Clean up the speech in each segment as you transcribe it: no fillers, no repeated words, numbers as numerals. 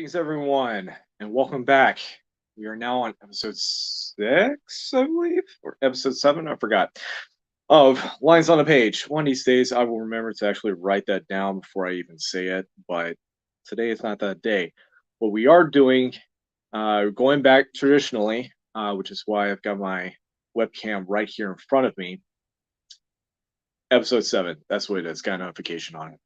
Greetings, everyone, and welcome back. We are now on episode 6, I believe, or episode 7, I forgot, of Lines on a Page. One of these days, I will remember to actually write that down before I even say it, but today is not that day. What we are doing, going back traditionally, which is why I've got my webcam right here in front of me, episode 7. That's what it is, got a notification on it.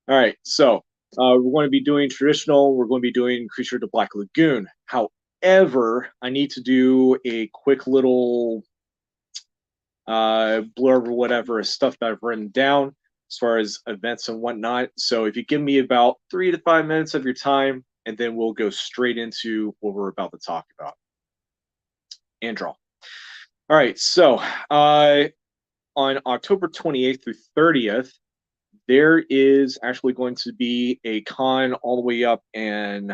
All right, so we're going to be doing traditional. We're going to be doing Creature to Black Lagoon. However, I need to do a quick little blurb or whatever stuff that I've written down as far as events and whatnot. So if you give me about 3 to 5 minutes of your time, and then we'll go straight into what we're about to talk about and draw. All right, so on October 28th through 30th, there is actually going to be a con all the way up in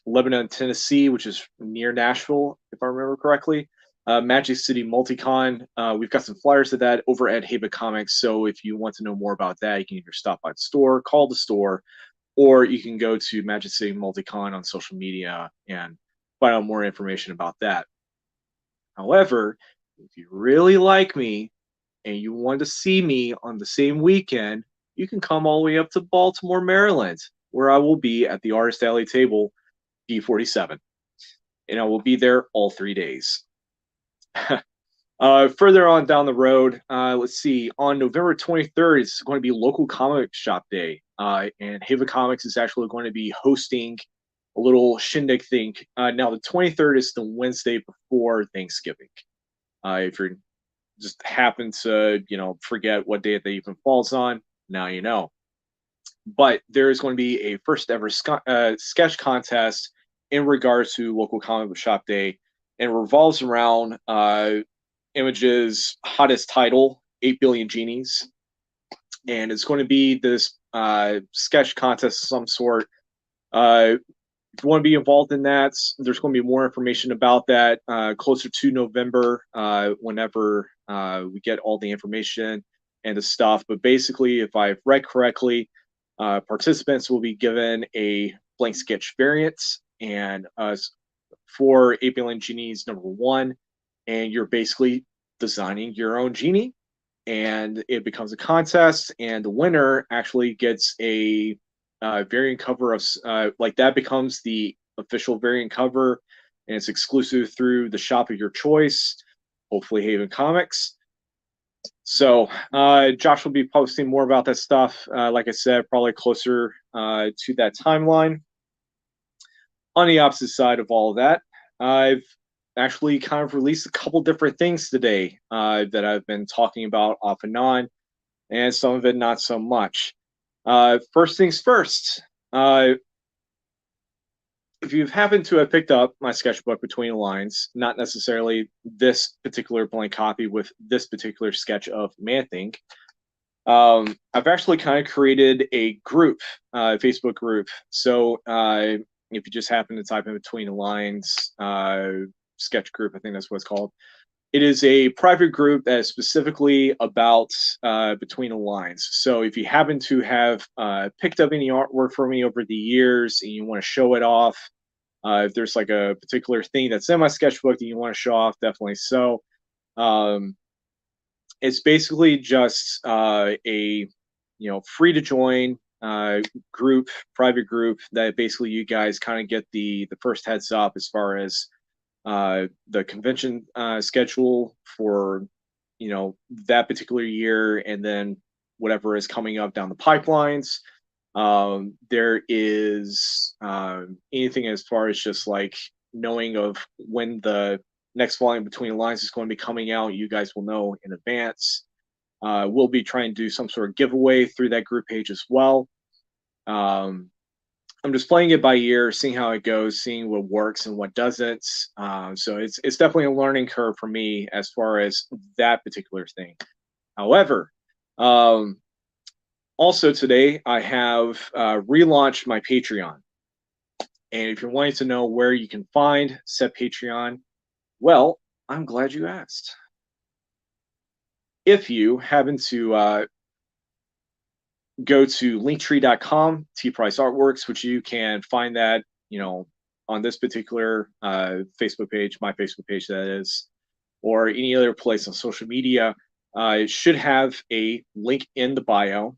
Lebanon, Tennessee, which is near Nashville, if I remember correctly. Magic City Multicon. We've got some flyers of that over at Haven Comics. So if you want to know more about that, you can either stop by the store, call the store, or you can go to Magic City Multicon on social media and find out more information about that. However, if you really like me, and you want to see me on the same weekend, you can come all the way up to Baltimore, Maryland, where I will be at the Artist Alley table B47. And I will be there all 3 days. Further on down the road, let's see, on November 23rd, it's going to be local comic shop day. And Haven Comics is actually going to be hosting a little shindig thing. Now, the 23rd is the Wednesday before Thanksgiving. If you're just happen to, forget what day that even falls on, now you know. But there is going to be a first ever sketch contest in regards to local comic book shop day, and it revolves around Image's hottest title, 8 Billion Genies. And it's going to be this sketch contest of some sort. If you want to be involved in that, there's going to be more information about that closer to November whenever we get all the information and the stuff. But basically, if I've read correctly, participants will be given a blank sketch variant and for 8 Billion Genies #1, and you're basically designing your own genie, and it becomes a contest, and the winner actually gets a variant cover of like that becomes the official variant cover, and it's exclusive through the shop of your choice, hopefully Haven Comics. So Josh will be posting more about that stuff, like I said, probably closer to that timeline. On the opposite side of all of that, I've actually kind of released a couple different things today that I've been talking about off and on, and some of it not so much. First things first, if you've happened to have picked up my sketchbook Between the Lines, not necessarily this particular blank copy with this particular sketch of Man-Thing, I've actually kind of created a group, Facebook group. So if you just happen to type in Between the Lines sketch group, I think that's what it's called. It is a private group that is specifically about Between the Lines. So if you happen to have picked up any artwork from me over the years and you want to show it off, if there's like a particular thing that's in my sketchbook that you want to show off, definitely so. It's basically just a free to join group, private group that basically you guys kind of get the first heads up as far as the convention schedule for that particular year, and then whatever is coming up down the pipelines. There is anything as far as just like knowing of when the next volume Between the Lines is going to be coming out. You guys will know in advance. We'll be trying to do some sort of giveaway through that group page as well. I'm just playing it by ear, seeing how it goes, seeing what works and what doesn't. So it's definitely a learning curve for me as far as that particular thing. However, also today I have relaunched my Patreon. And if you're wanting to know where you can find said Patreon, well, I'm glad you asked. If you happen to go to linktree.com, T-Price Artworks, which you can find that, on this particular Facebook page, my Facebook page, that is, or any other place on social media. It should have a link in the bio,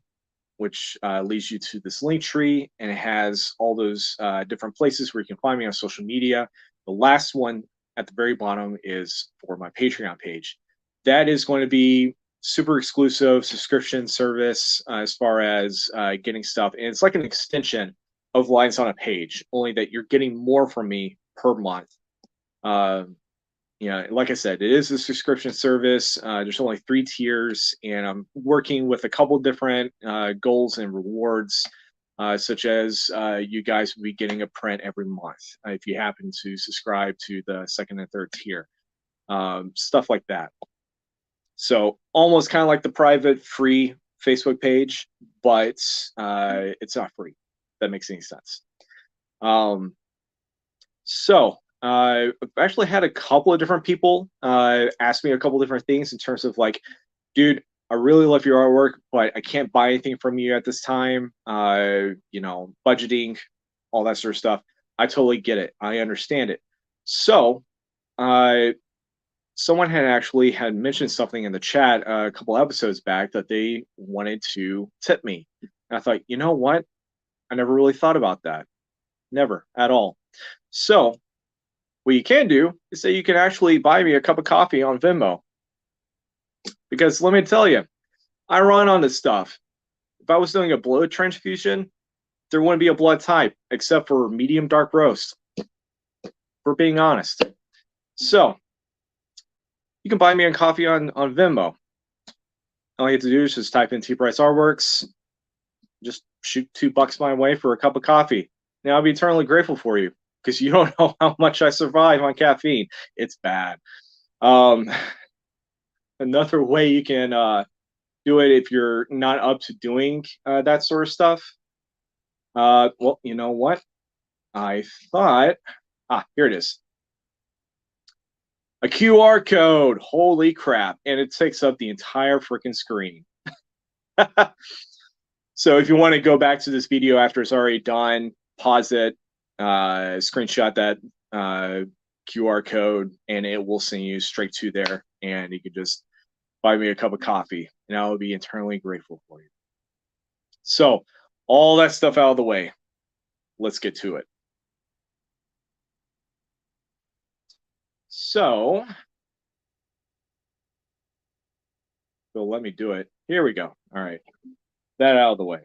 which leads you to this link tree, and it has all those different places where you can find me on social media. The last one at the very bottom is for my Patreon page. That is going to be super exclusive subscription service as far as getting stuff, and it's like an extension of lines on a page, only that you're getting more from me per month. Uh, like I said, it is a subscription service. There's only 3 tiers, and I'm working with a couple different goals and rewards, such as you guys will be getting a print every month if you happen to subscribe to the second and third tier, stuff like that. So almost kind of like the private free Facebook page, but it's not free. If that makes any sense. So I've actually had a couple of different people ask me a couple different things in terms of like, dude, I really love your artwork, but I can't buy anything from you at this time. Budgeting, all that sort of stuff. I totally get it. I understand it. So someone had mentioned something in the chat a couple episodes back that they wanted to tip me. And I thought, you know what? I never really thought about that. Never at all. So what you can do is that you can actually buy me a cup of coffee on Venmo. Because let me tell you, I run on this stuff. If I was doing a blood transfusion, there wouldn't be a blood type except for medium dark roast, for being honest. So you can buy me a coffee on Venmo. All you have to do is just type in T-Price Artworks, just shoot $2 my way for a cup of coffee. Now I'll be eternally grateful for you, because you don't know how much I survive on caffeine. It's bad. Another way you can do it if you're not up to doing that sort of stuff. Well, you know what? I thought, here it is. A QR code. Holy crap. And it takes up the entire freaking screen. So if you want to go back to this video after it's already done, pause it, screenshot that QR code, and it will send you straight to there, and you can just buy me a cup of coffee, and I will be eternally grateful for you. So all that stuff out of the way, let's get to it. So let me do it. Here we go. All right, that out of the way.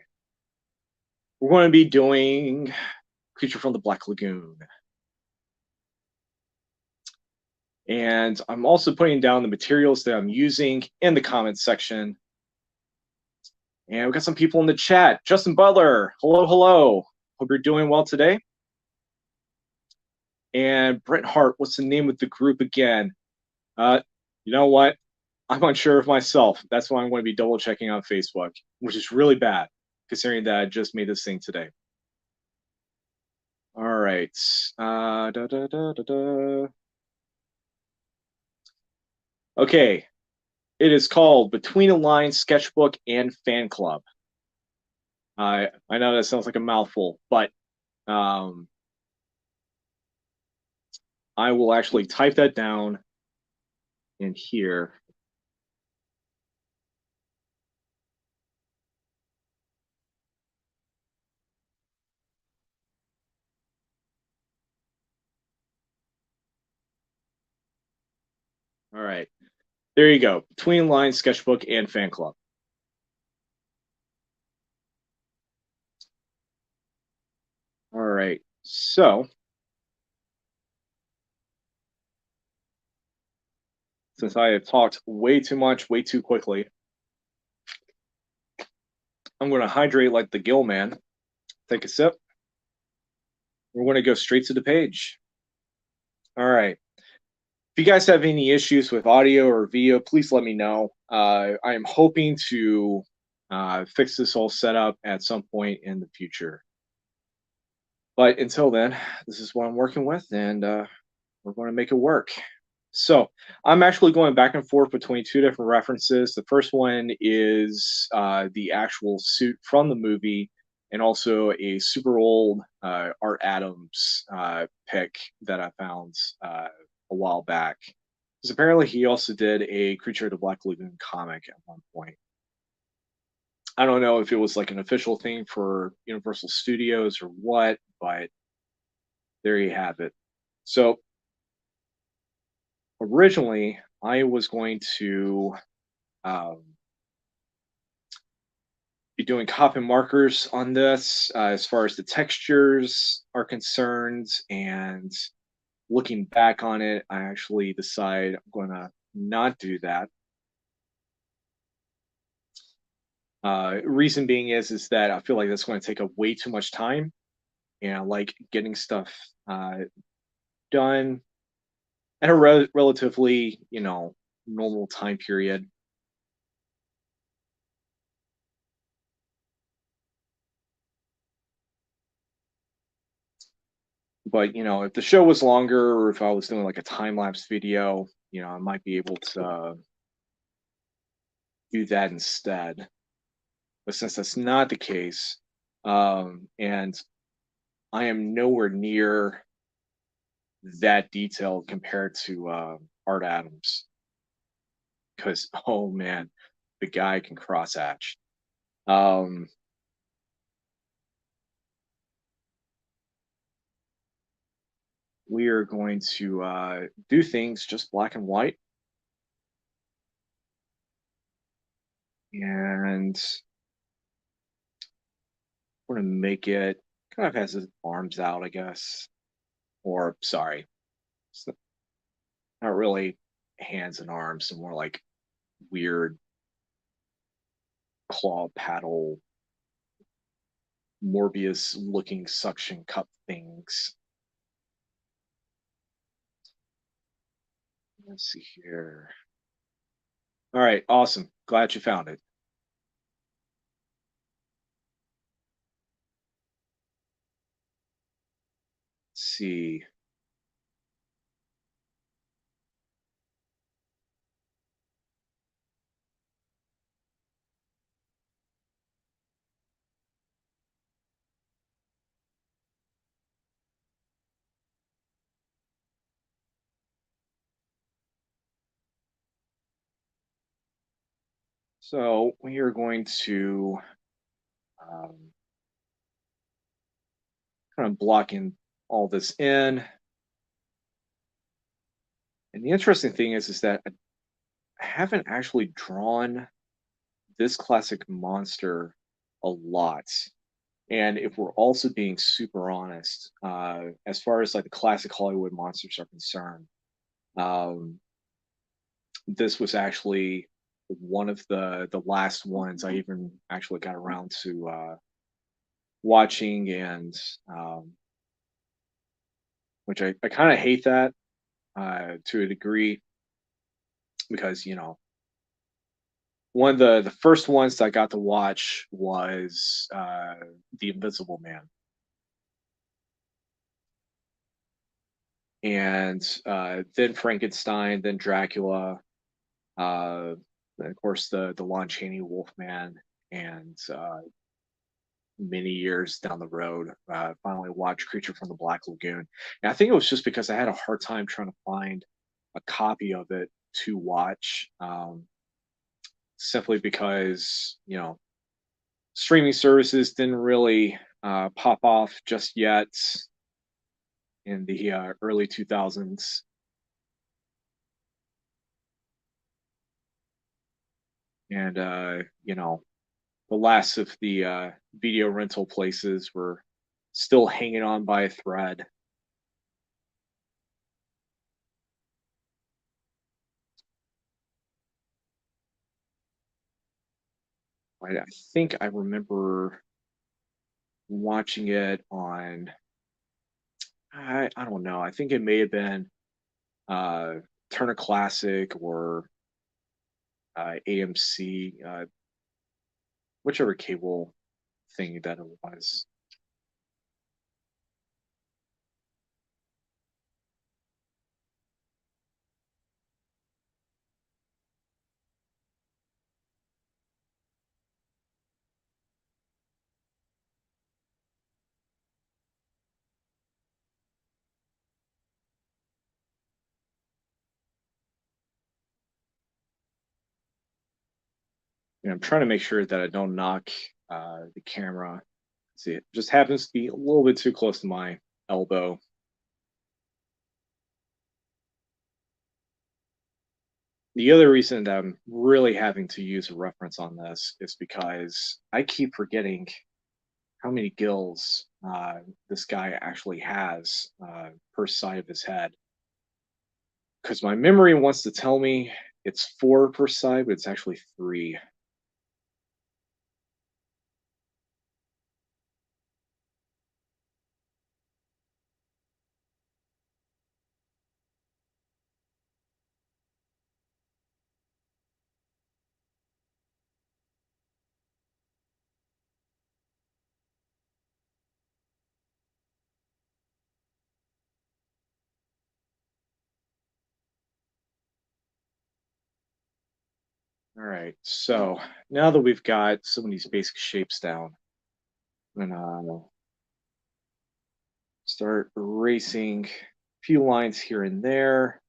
We're going to be doing Creature from the Black Lagoon. And I'm also putting down the materials that I'm using in the comments section. And we've got some people in the chat. Justin Butler, hello, hello. Hope you're doing well today. And Brent Hart, what's the name of the group again? You know what? I'm unsure of myself. That's why I'm going to be double checking on Facebook, which is really bad, considering that I just made this thing today. All right. Okay. It is called Between the Lines Sketchbook and Fan Club. I know that sounds like a mouthful, but I will actually type that down in here. All right. There you go. Between Lines Sketchbook and Fan Club. All right. So since I have talked way too much, way too quickly, I'm going to hydrate like the Gill Man. Take a sip. We're going to go straight to the page. All right. If you guys have any issues with audio or video, please let me know. I am hoping to fix this whole setup at some point in the future. But until then, this is what I'm working with, and we're going to make it work. So I'm actually going back and forth between two different references. The first one is the actual suit from the movie, and also a super old Art Adams pick that I found a while back. Because apparently he also did a Creature of the Black Lagoon comic at one point. I don't know if it was like an official thing for Universal Studios or what, but there you have it. So originally, I was going to um, be doing copy markers on this as far as the textures are concerned. And looking back on it, I actually decide I'm going to not do that. Reason being is that I feel like that's going to take up way too much time, and I like getting stuff done at a relatively, normal time period. But if the show was longer, or if I was doing like a time lapse video, I might be able to do that instead. But since that's not the case, and I am nowhere near that detailed compared to Art Adams, because oh man, the guy can cross hatch. Um, we are going to do things just black and white, and we're going to make it kind of has his arms out, I guess. Or sorry, it's not really hands and arms, and more like weird claw paddle Morbius looking suction cup things. Let's see here. All right, awesome. Glad you found it. Let's see. So we are going to um, kind of blocking all this in. And the interesting thing is that I haven't actually drawn this classic monster a lot. And if we're also being super honest, as far as like the classic Hollywood monsters are concerned, um, this was actually one of the last ones I even actually got around to watching, and which I kind of hate that to a degree, because one of the first ones that I got to watch was the Invisible Man, and then Frankenstein, then Dracula, and of course the Lon Chaney Wolfman, and many years down the road, finally watched Creature from the Black Lagoon. And I think it was just because I had a hard time trying to find a copy of it to watch, simply because streaming services didn't really pop off just yet in the early 2000s, and the last of the video rental places were still hanging on by a thread. I think I remember watching it on, I don't know. I think it may have been uh, Turner Classic or AMC, whichever cable thing that it was. And I'm trying to make sure that I don't knock the camera. See, it just happens to be a little bit too close to my elbow. The other reason that I'm really having to use a reference on this is because I keep forgetting how many gills this guy actually has per side of his head. Because my memory wants to tell me it's four per side, but it's actually three. All right, so now that we've got some of these basic shapes down, I'm gonna start erasing a few lines here and there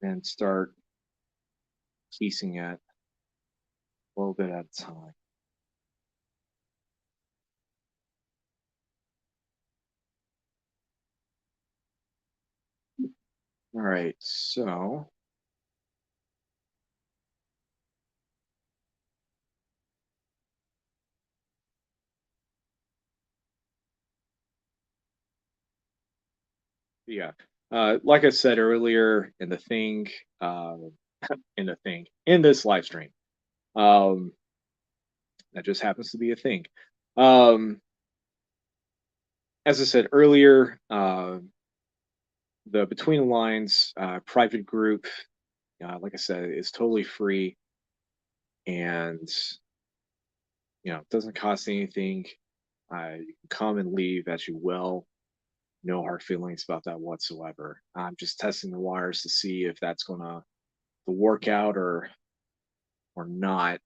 and start piecing it a little bit at a time. All right, so yeah, like I said earlier in the thing, uh, in this live stream, um, that just happens to be a thing. Um, as I said earlier, the Between the Lines private group, like I said, is totally free and it doesn't cost anything. You can come and leave as you will. No hard feelings about that whatsoever. I'm just testing the waters to see if that's gonna work out or not.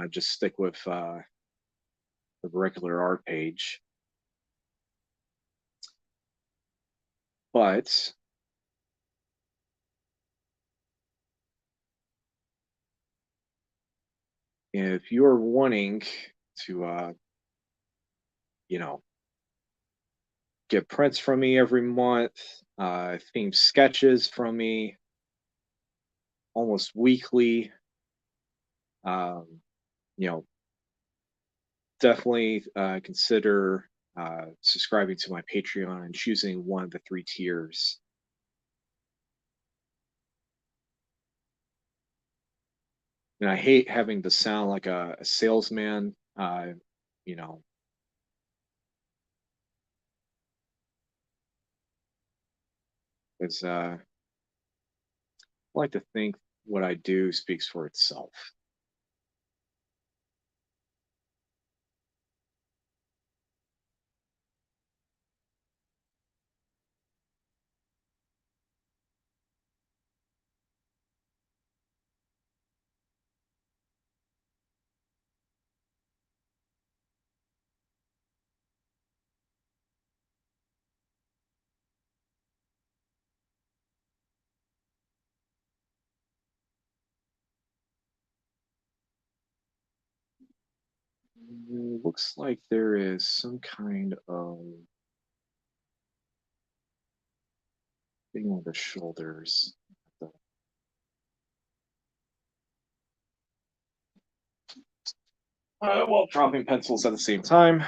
Just stick with the regular art page. But if you are wanting to, you know, get prints from me every month, themed sketches from me almost weekly, um, you know, definitely consider subscribing to my Patreon and choosing one of the three tiers. And I hate having to sound like a salesman. You know, it's I like to think what I do speaks for itself. Looks like there is some kind of thing on the shoulders. While dropping pencils at the same time.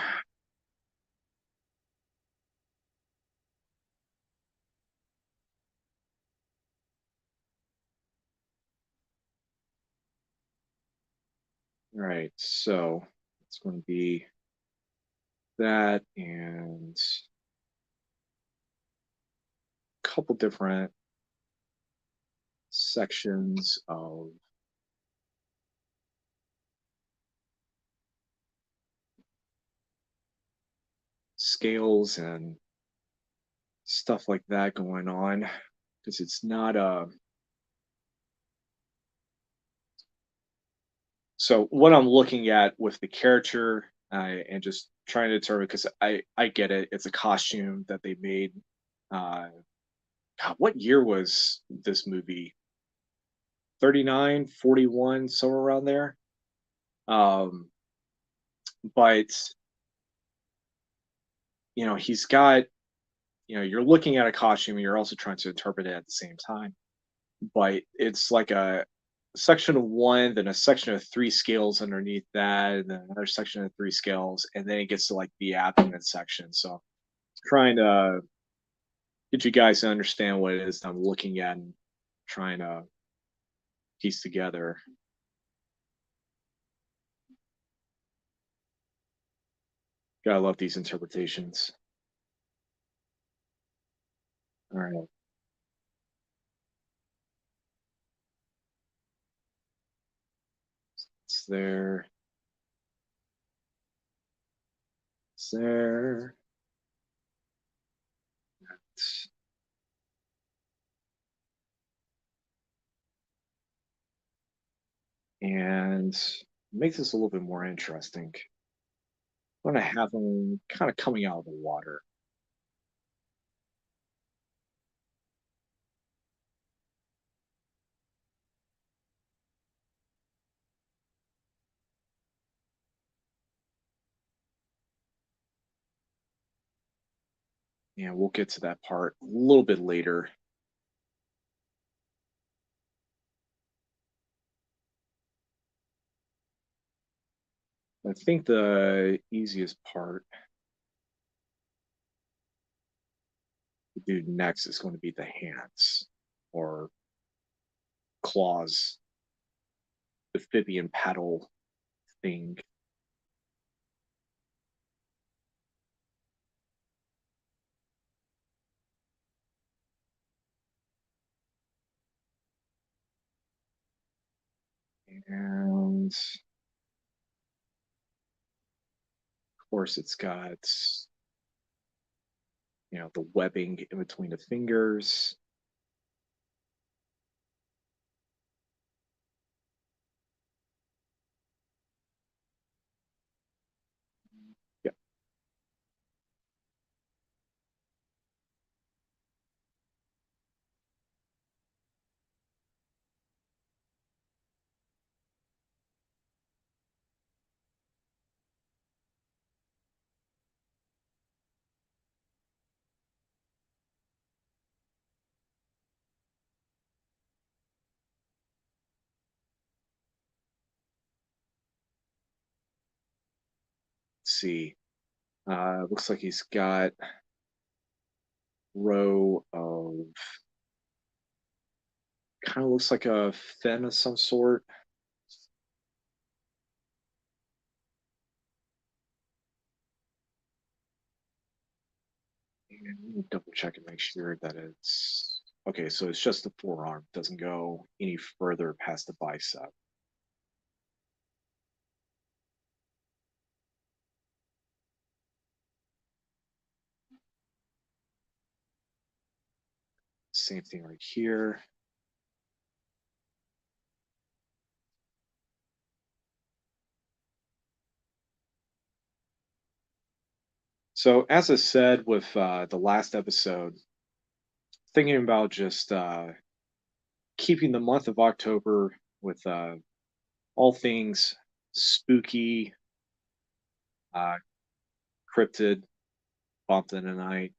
All right, so it's going to be that and a couple different sections of scales and stuff like that going on because it's not a so what I'm looking at with the character and just trying to determine because I get it, it's a costume that they made. uh God, what year was this movie? 39, 41, somewhere around there. Um, but he's got, you're looking at a costume and you're also trying to interpret it at the same time. But it's like a section of one, then a section of three scales underneath that, and then another section of three scales, and then it gets to like the abdomen section. So trying to get you guys to understand what it is I'm looking at and trying to piece together. Gotta love these interpretations. All right. It's there. It's there. And make this a little bit more interesting. I'm gonna have them kind of coming out of the water. And we'll get to that part a little bit later. I think the easiest part to do next is going to be the hands or claws, amphibian paddle thing. And of course, it's got, the webbing in between the fingers. Yeah. Let's see. Looks like he's got row of kind of looks like a fin of some sort. And let me double check and make sure that it's okay. So it's just the forearm, doesn't go any further past the bicep. Same thing right here. So as I said with the last episode, thinking about just keeping the month of October with all things spooky, uh, cryptid, bumped in the night,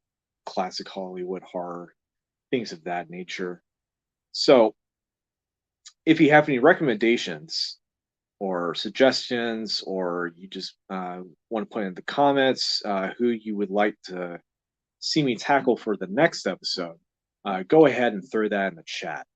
classic Hollywood horror, things of that nature. So if you have any recommendations or suggestions, or you just want to put in the comments who you would like to see me tackle for the next episode, go ahead and throw that in the chat.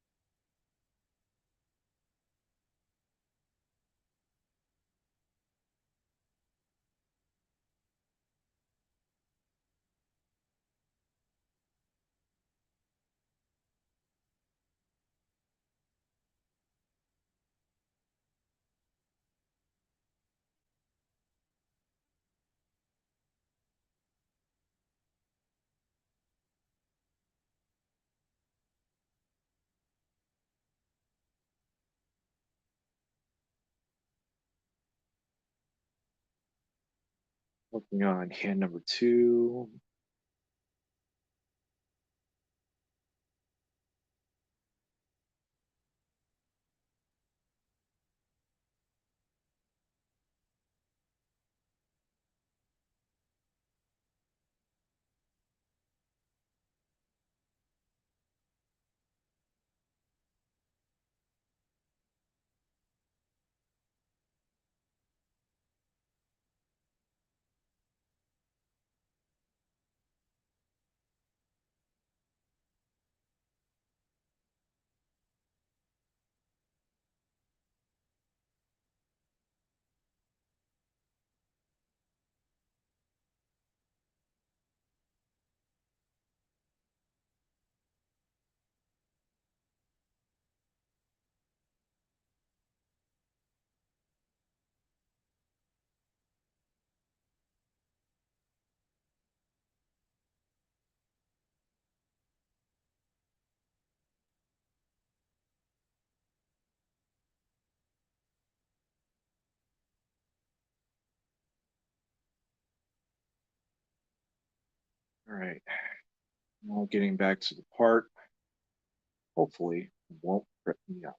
Working on hand number 2. All right, now getting back to the part. Hopefully, it won't trip me up.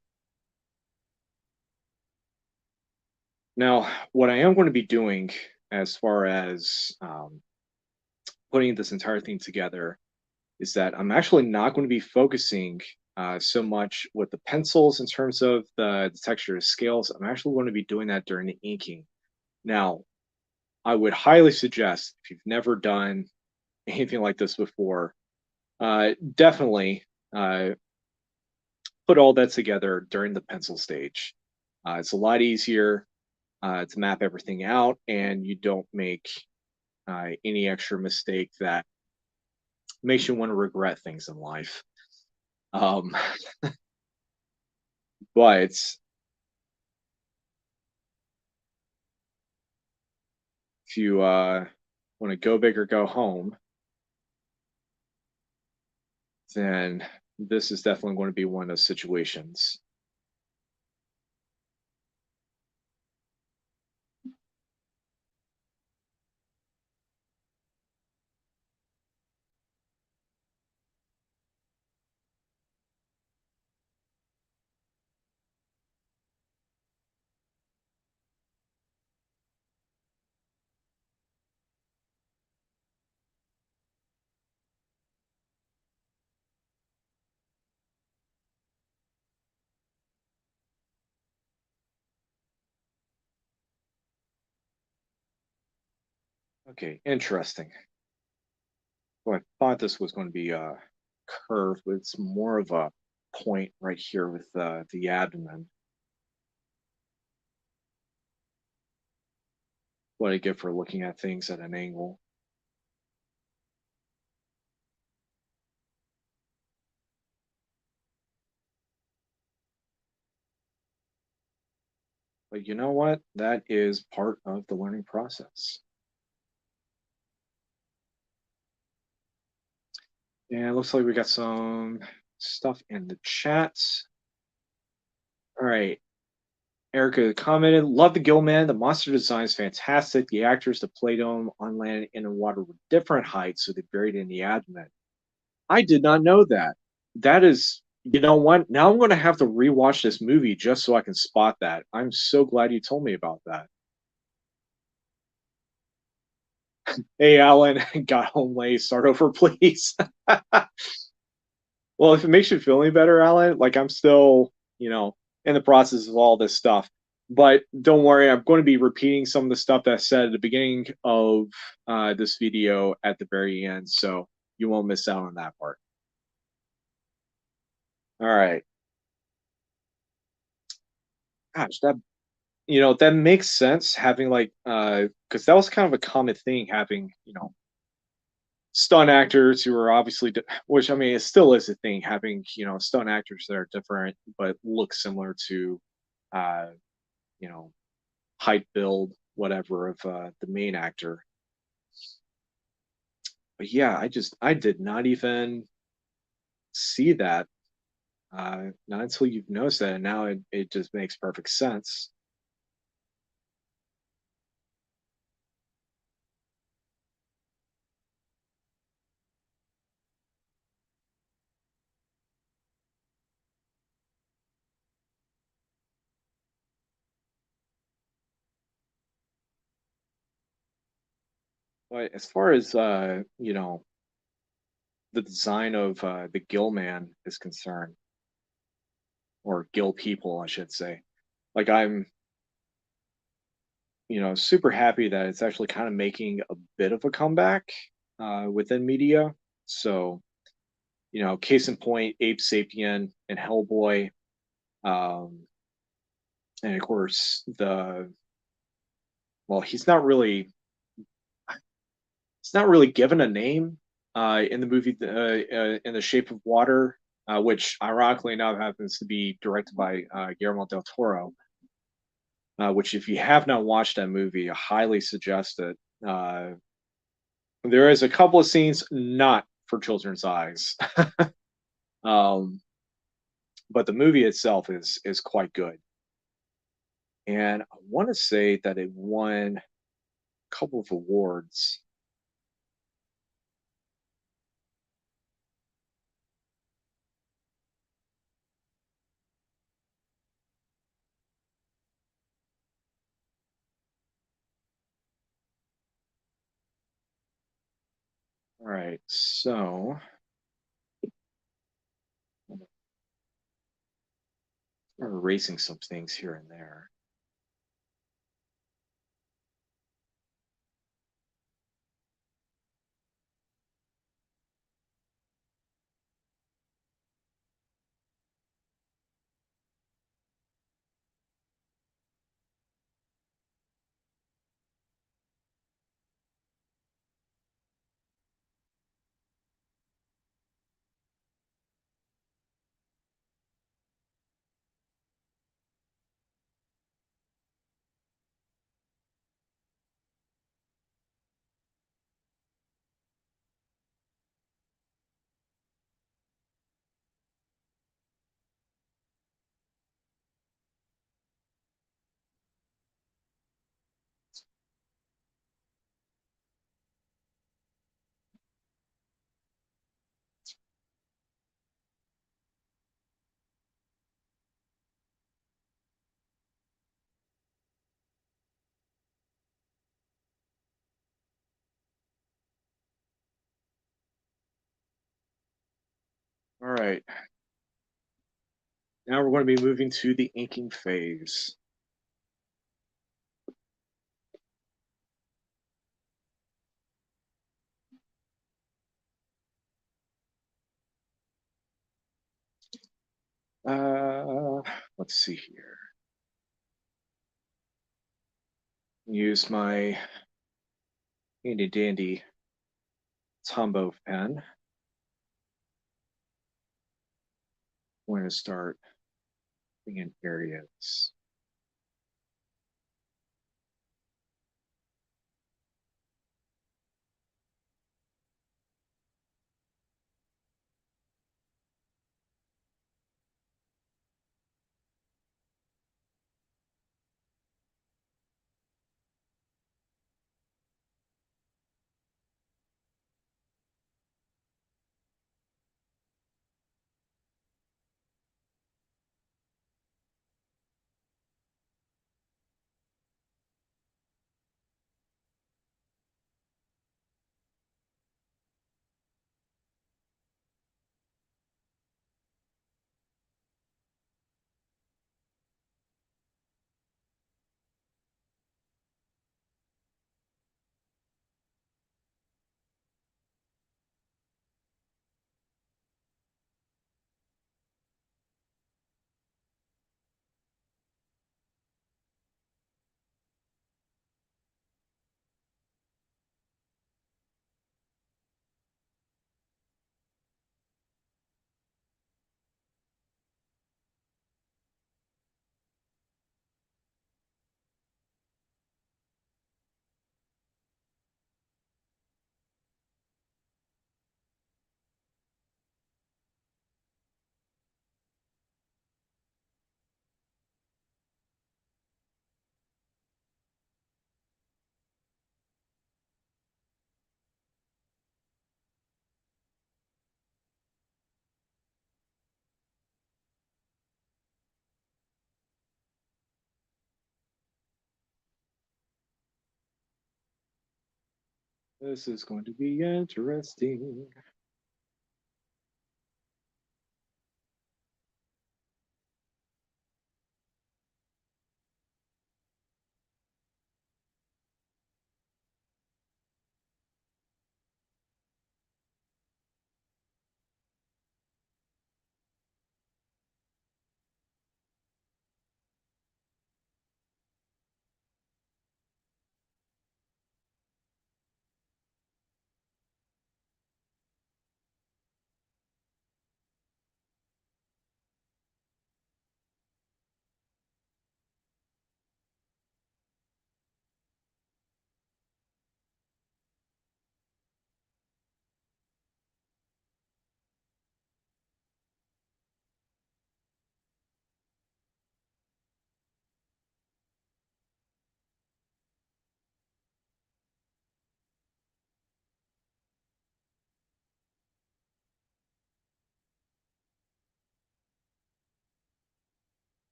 Now, what I am going to be doing as far as putting this entire thing together is that I'm actually not going to be focusing so much with the pencils in terms of the texture of scales. I'm actually going to be doing that during the inking. Now, I would highly suggest if you've never done anything like this before, definitely uh, put all that together during the pencil stage. It's a lot easier to map everything out, and you don't make any extra mistake that makes you want to regret things in life. Um, but if you want to go big or go home, then this is definitely going to be one of those situations. Okay, interesting. Well, I thought this was going to be a curve, but it's more of a point right here with the abdomen. What I get for looking at things at an angle. But you know what? That is part of the learning process. And it looks like we got some stuff in the chat. All right. Erica commented, love the Gillman. The monster design is fantastic. The actors that played them on land and in water were different heights, so they buried in the abdomen. I did not know that. That is, you know what? Now I'm going to have to rewatch this movie just so I can spot that. I'm so glad you told me about that. Hey, Alan, got home late. Start over, please. Well, if it makes you feel any better, Alan, like I'm still, in the process of all this stuff. But don't worry, I'm going to be repeating some of the stuff that I said at the beginning of this video at the very end, so you won't miss out on that part. All right. Gosh, that makes sense having like because that was kind of a common thing having stunt actors who are obviously which I mean it still is a thing having stunt actors that are different but look similar to uh you know height, build, whatever of the main actor. But yeah, I did not even see that not until you've noticed that, and now it just makes perfect sense. But as far as the design of the Gill Man is concerned, or Gill people, I should say, like I'm super happy that it's actually kind of making a bit of a comeback within media. So, case in point, Ape Sapien and Hellboy, um, and of course well, he's not really given a name in the movie in the Shape of Water, which ironically enough happens to be directed by Guillermo del Toro. Which, if you have not watched that movie, I highly suggest it. Uh, there is a couple of scenes not for children's eyes, um, but the movie itself is quite good. And I want to say that it won a couple of awards. All right, so I'm erasing some things here and there. All right, now we're going to be moving to the inking phase. Uh, let's see here. Use my handy dandy Tombow pen. I'm going to start in areas. This is going to be interesting.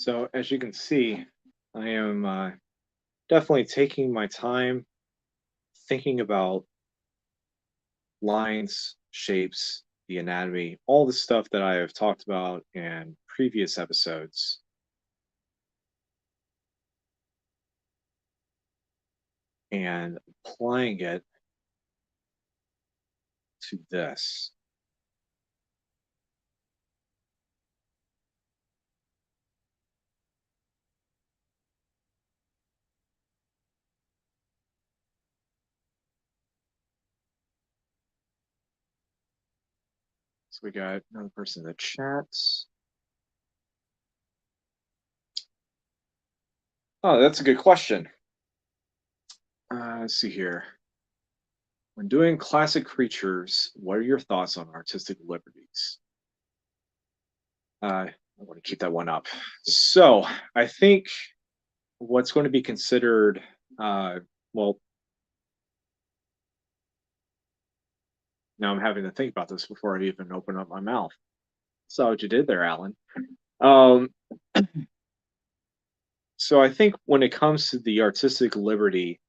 So as you can see, I am definitely taking my time thinking about lines, shapes, the anatomy, all the stuff that I have talked about in previous episodes, and applying it to this. So we got another person in the chat. Oh, that's a good question. Let's see here. When doing classic creatures, what are your thoughts on artistic liberties? I want to keep that one up. So I think what's going to be considered, well, now I'm having to think about this before I even open up my mouth. Saw what you did there, Alan. Um, so I think when it comes to the artistic liberty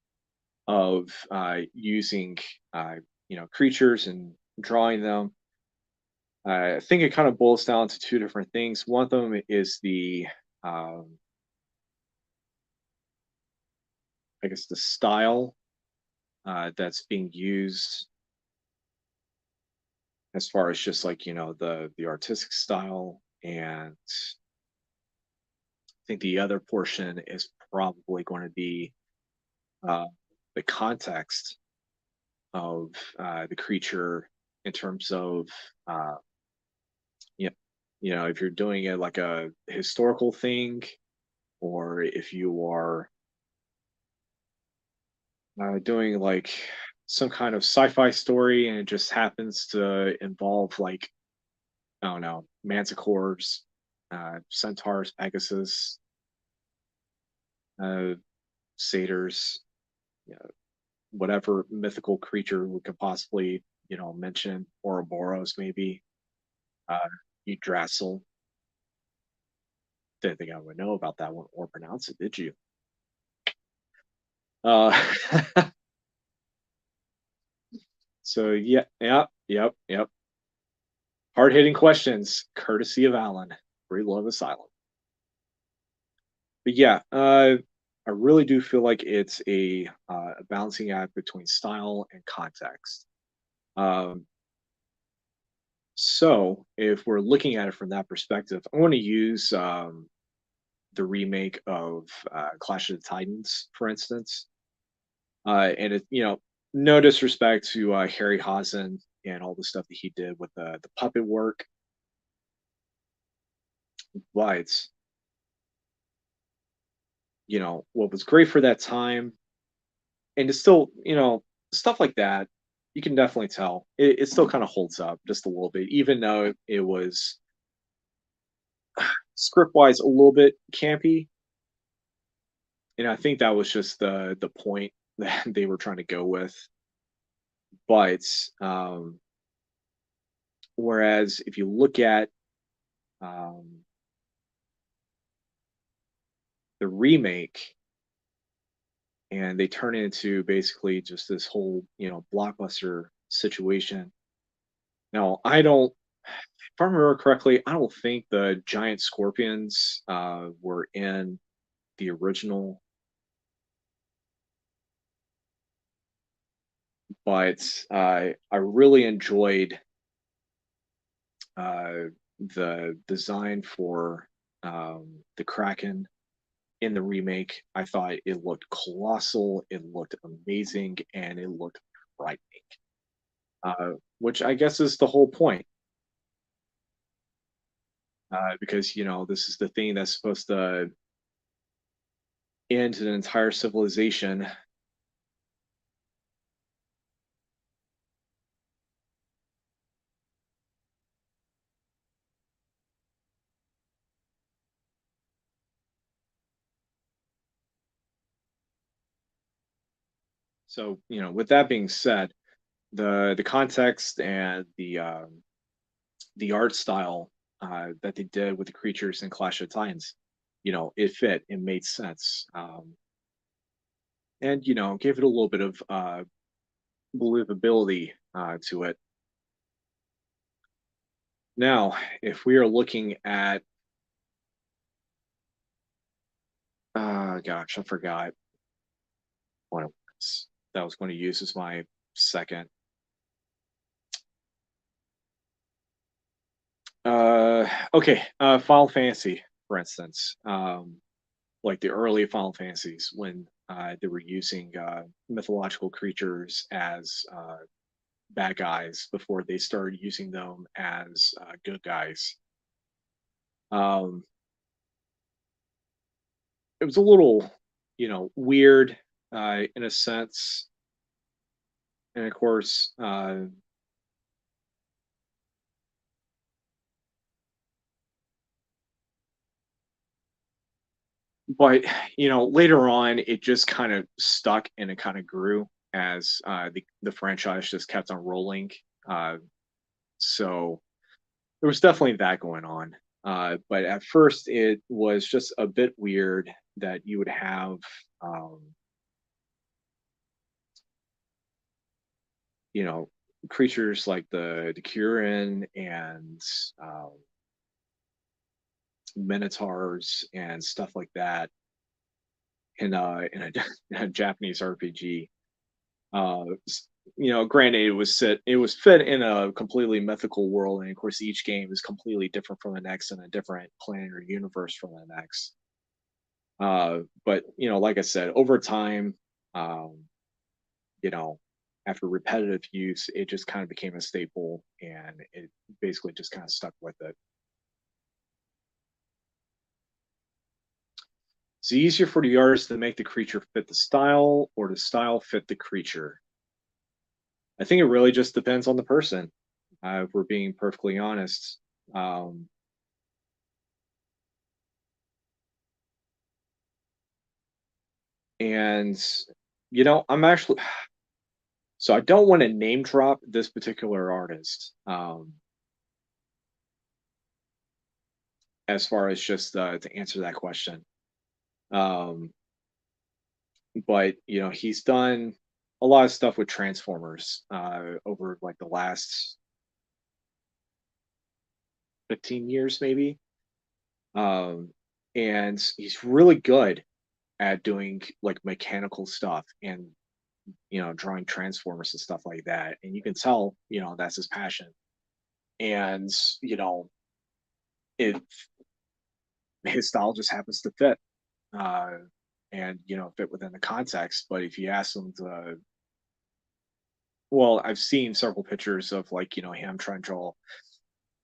of using, uh, creatures and drawing them, I think it kind of boils down to two different things. One of them is um, I guess, the style that's being used as far as just like the artistic style, and I think the other portion is probably going to be uh, the context of the creature in terms of uh, you if you're doing it like a historical thing, or if you are doing like some kind of sci-fi story and it just happens to involve like, I don't know, manticores, centaurs, Pegasus, uh, satyrs, you know, whatever mythical creature we could possibly, mention, Ouroboros maybe, uh, Yggdrasil. Didn't think I would know about that one or pronounce it, did you? Uh, so yeah, yep. Hard hitting questions, courtesy of Alan. Free love asylum. But yeah, I really do feel like it's a balancing act between style and context. Um, so if we're looking at it from that perspective, I want to use the remake of Clash of the Titans, for instance. And it, no disrespect to Harryhausen and all the stuff that he did with the puppet work, but what was great for that time, and it's still, stuff like that. You can definitely tell it still kind of holds up just a little bit, even though it was script wise a little bit campy. And I think that was just the point that they were trying to go with. But whereas if you look at um, the remake, and they turn it into basically just this whole blockbuster situation. Now I don't, if I remember correctly, I don't think the giant scorpions were in the original, but I really enjoyed uh, the design for the Kraken in the remake. I thought it looked colossal, it looked amazing, and it looked frightening. Which I guess is the whole point, because this is the thing that's supposed to end an entire civilization. So with that being said, the context and the art style that they did with the creatures in Clash of Titans, it fit, it made sense, and gave it a little bit of believability to it. Now, if we are looking at, gosh, I forgot what it was that I was going to use as my second. Okay, Final Fantasy, for instance, like the early Final Fantasies when they were using mythological creatures as bad guys before they started using them as good guys. Um, it was a little, weird in a sense, and of course, but later on, it just kind of stuck and it kind of grew as the franchise just kept on rolling. Uh, so there was definitely that going on. But at first, it was just a bit weird that you would have, um, you know, creatures like the Kirin and um, minotaurs and stuff like that in a, in a Japanese RPG. Granted, it was fit in a completely mythical world, and of course, each game is completely different from the next and a different planet or universe from the next. But like I said, over time, um, you know, after repetitive use, it just kind of became a staple, and it basically just kind of stuck with it. It's easier for the artist to make the creature fit the style, or the style fit the creature. I think it really just depends on the person. If we're being perfectly honest, um, and I'm actually so I don't want to name drop this particular artist, as far as just to answer that question. Um, but he's done a lot of stuff with Transformers over like the last 15 years, maybe. Um, and he's really good at doing like mechanical stuff and drawing Transformers and stuff like that. And you can tell, that's his passion. And it his style just happens to fit. Uh, and fit within the context. But if you ask him to, well, I've seen several pictures of like him trying to draw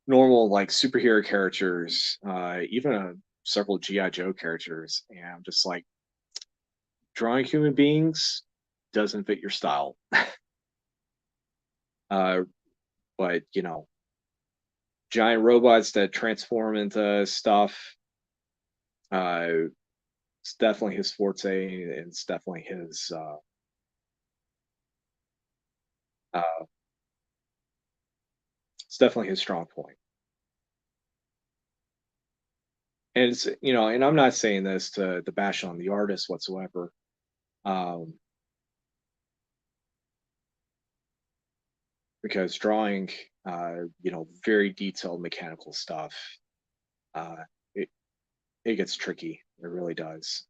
normal like superhero characters, even several GI Joe characters, and I'm just like, drawing human beings doesn't fit your style. uh, but giant robots that transform into stuff, uh, it's definitely his forte, and it's definitely his uh, it's definitely his strong point. And it's and I'm not saying this to bash on the artist whatsoever. Um, because drawing very detailed mechanical stuff, uh, it it gets tricky. It really does.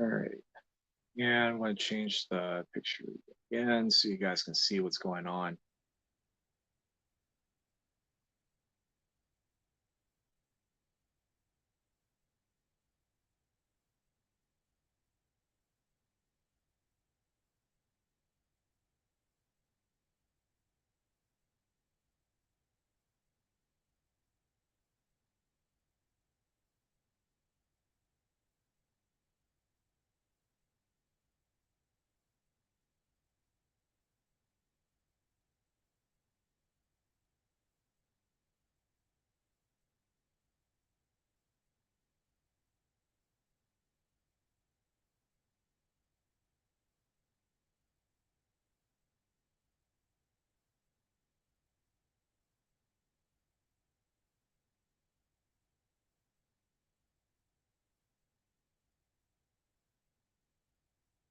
All right. Yeah, I'm going to change the picture again so you guys can see what's going on.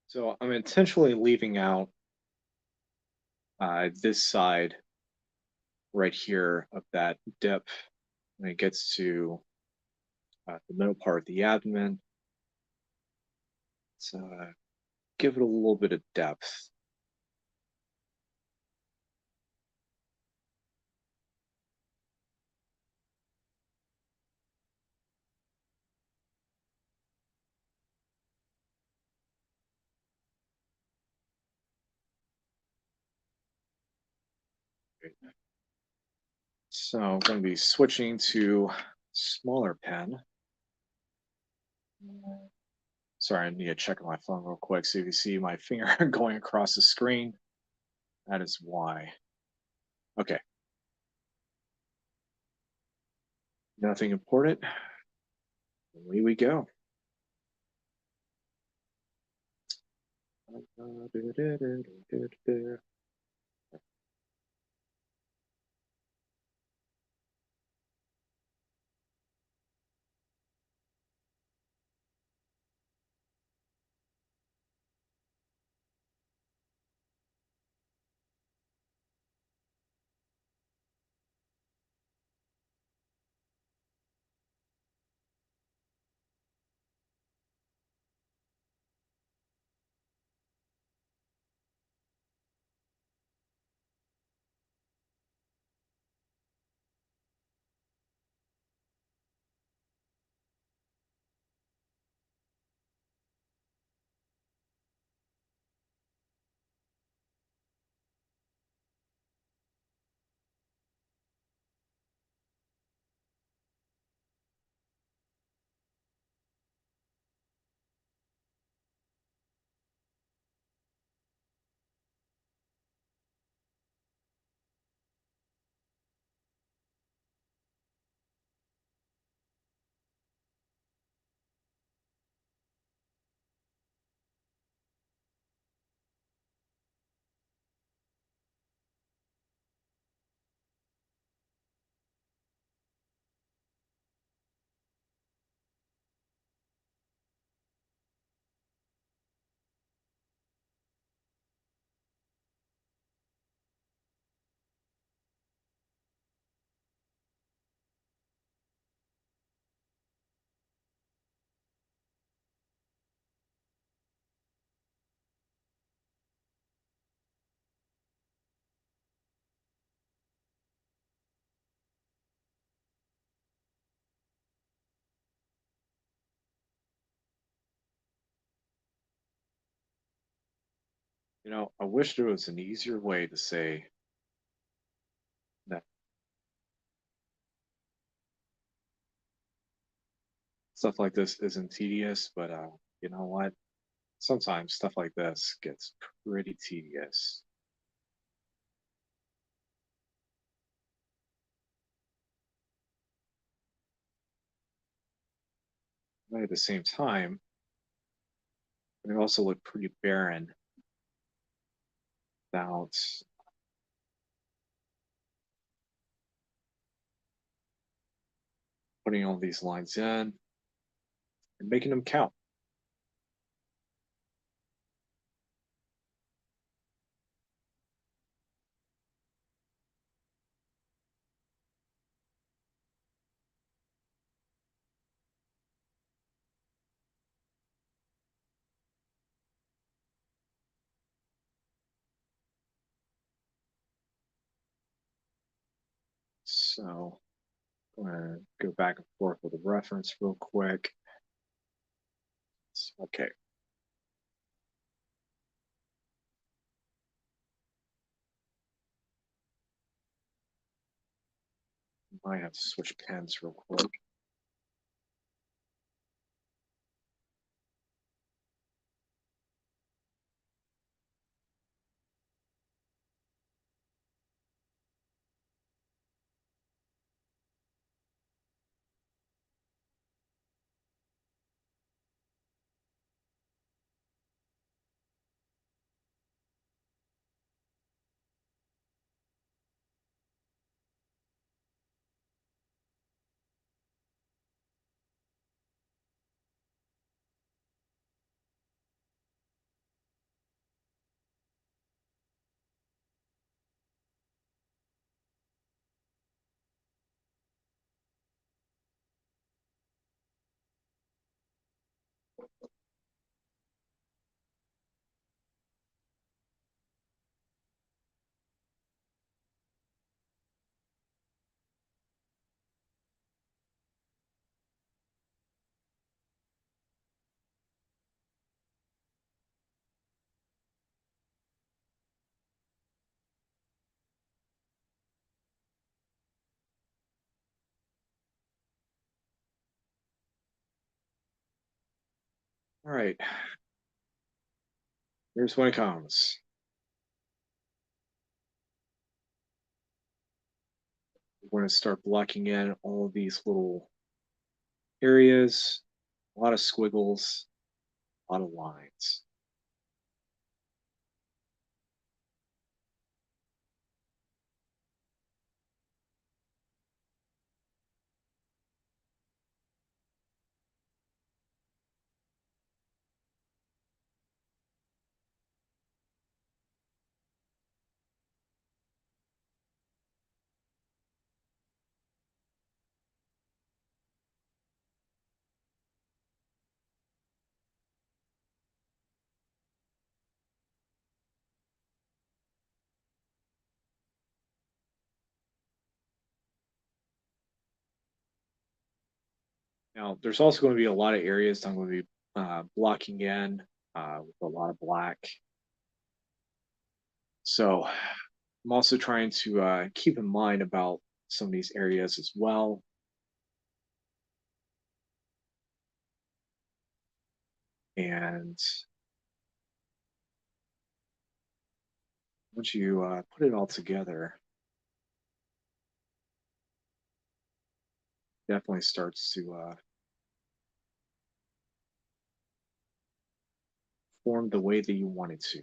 So I'm intentionally leaving out this side right here of that dip when it gets to the middle part of the abdomen. So give it a little bit of depth. So I'm going to be switching to smaller pen. Sorry, I need to check my phone real quick. So if you see my finger going across the screen, that is why. Okay, nothing important. Away we go. I wish there was an easier way to say that stuff like this isn't tedious, but you know what? Sometimes stuff like this gets pretty tedious. But at the same time, they also look pretty barren without putting all these lines in and making them count. So I'm going to go back and forth with the reference real quick. Okay. Might have to switch pens real quick. All right. Here's when it comes. We're going to start blocking in all of these little areas, a lot of squiggles, a lot of lines. Now, there's also going to be a lot of areas I'm going to be blocking in with a lot of black. So I'm also trying to keep in mind about some of these areas as well. And once you put it all together, definitely starts to form the way that you want it to.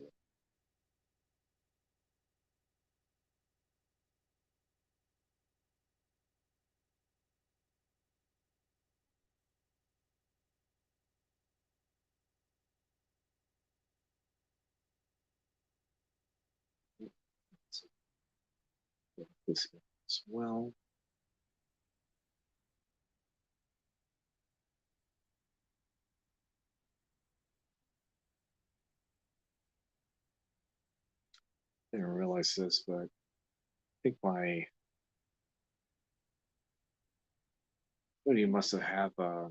So this as well. I didn't realize this, but I think my hoodie must have a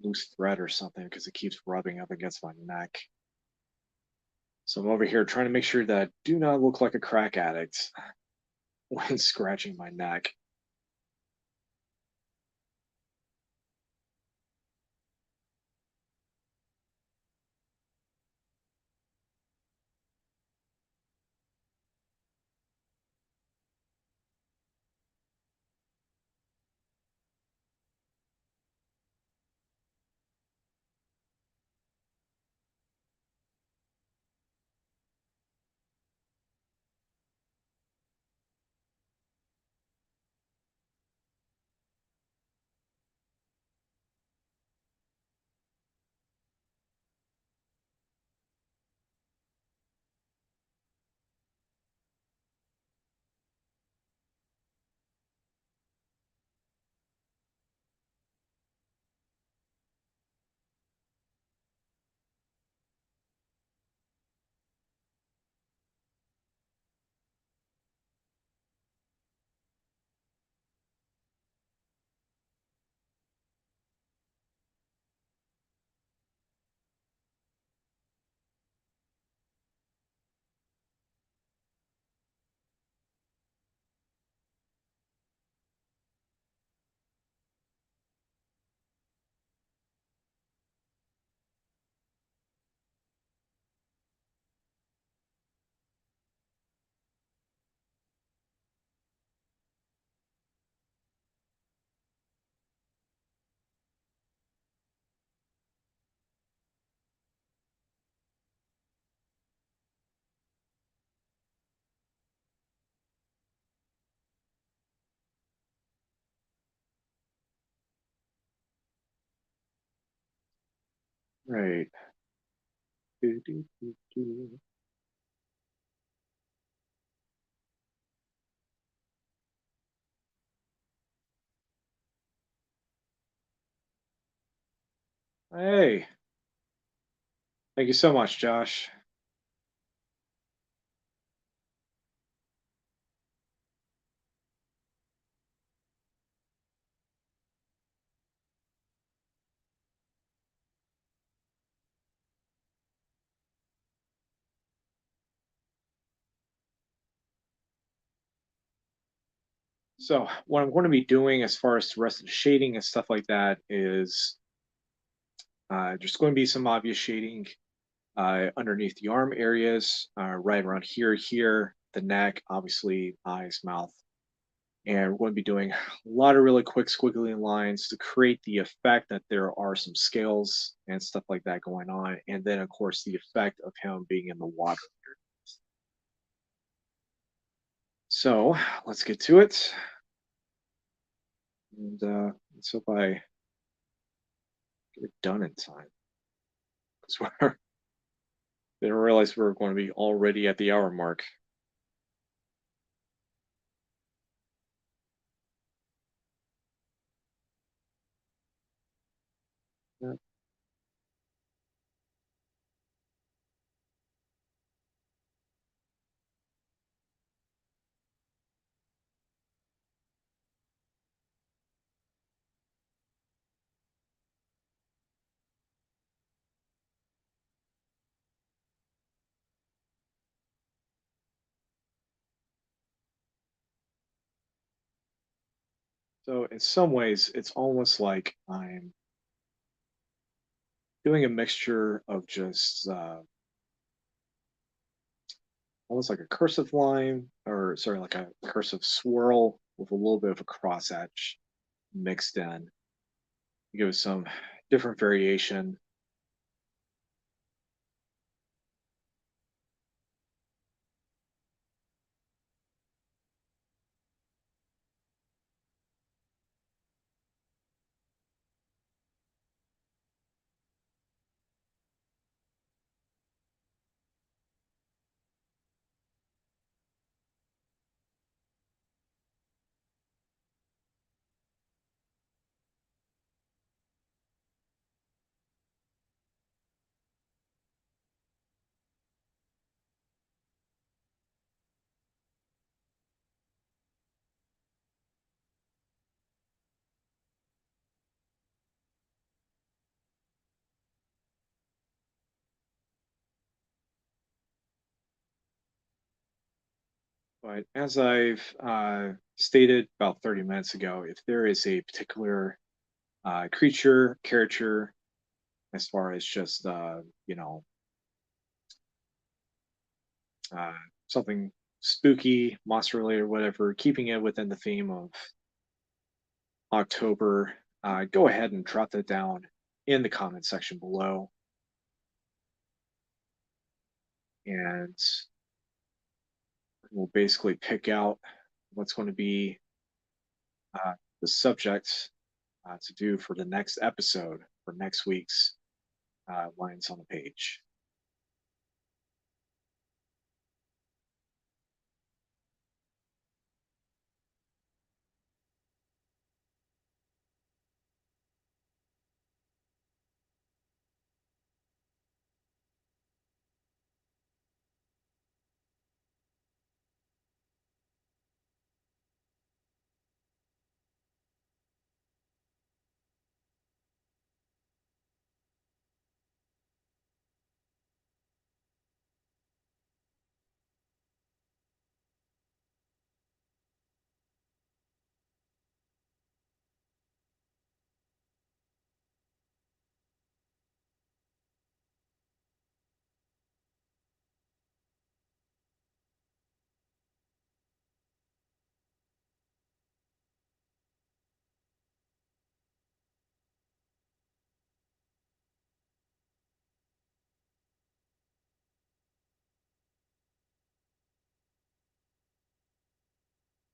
loose thread or something because it keeps rubbing up against my neck. So I'm over here trying to make sure that I do not look like a crack addict when scratching my neck. Right. Do, do, do, do. Hey, thank you so much, Josh. So, what I'm going to be doing as far as the rest of the shading and stuff like that is just going to be some obvious shading underneath the arm areas, right around here, the neck, obviously, eyes, mouth. And we're going to be doing a lot of really quick squiggly lines to create the effect that there are some scales and stuff like that going on. And then, of course, the effect of him being in the water. So let's get to it. And let's hope I get it done in time. Because we didn't realize we were going to be already at the hour mark. Yeah. So in some ways, it's almost like I'm doing a mixture of just almost like a cursive line, or sorry, like a cursive swirl with a little bit of a cross hatch mixed in. Give it some different variation. But as I've stated about 30 minutes ago, if there is a particular creature, character, as far as just, uh, something spooky, monster related, or whatever, keeping it within the theme of October, go ahead and drop that down in the comment section below. And we'll basically pick out what's going to be uh, the subject to do for the next episode for next week's Lines on the Page.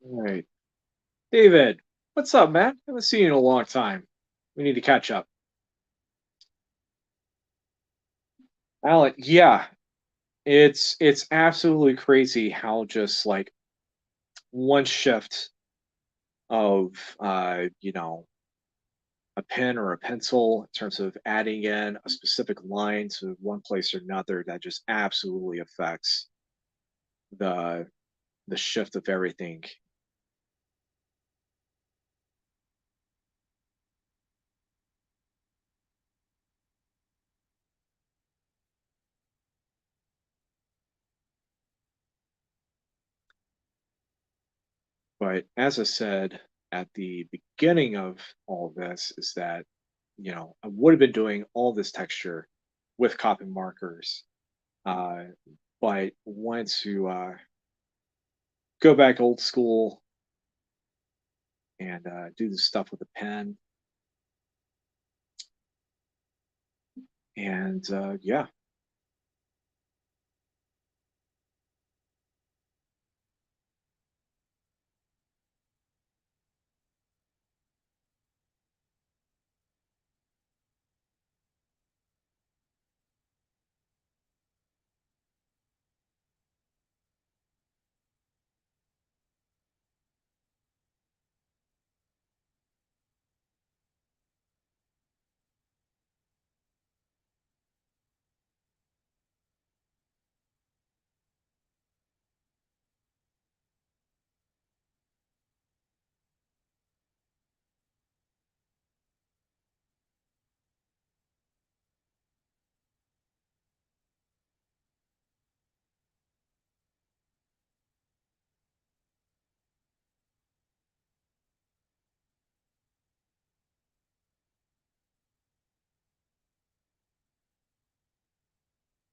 All right. David, what's up, man? Haven't seen you in a long time. We need to catch up. Alan, yeah, it's absolutely crazy how just like one shift of a pen or a pencil in terms of adding in a specific line to one place or another that just absolutely affects the the shift of everything. But as I said at the beginning of all of this, is that I would have been doing all this texture with copy markers, uh, but wanted to go back old school and do this stuff with a pen. And yeah,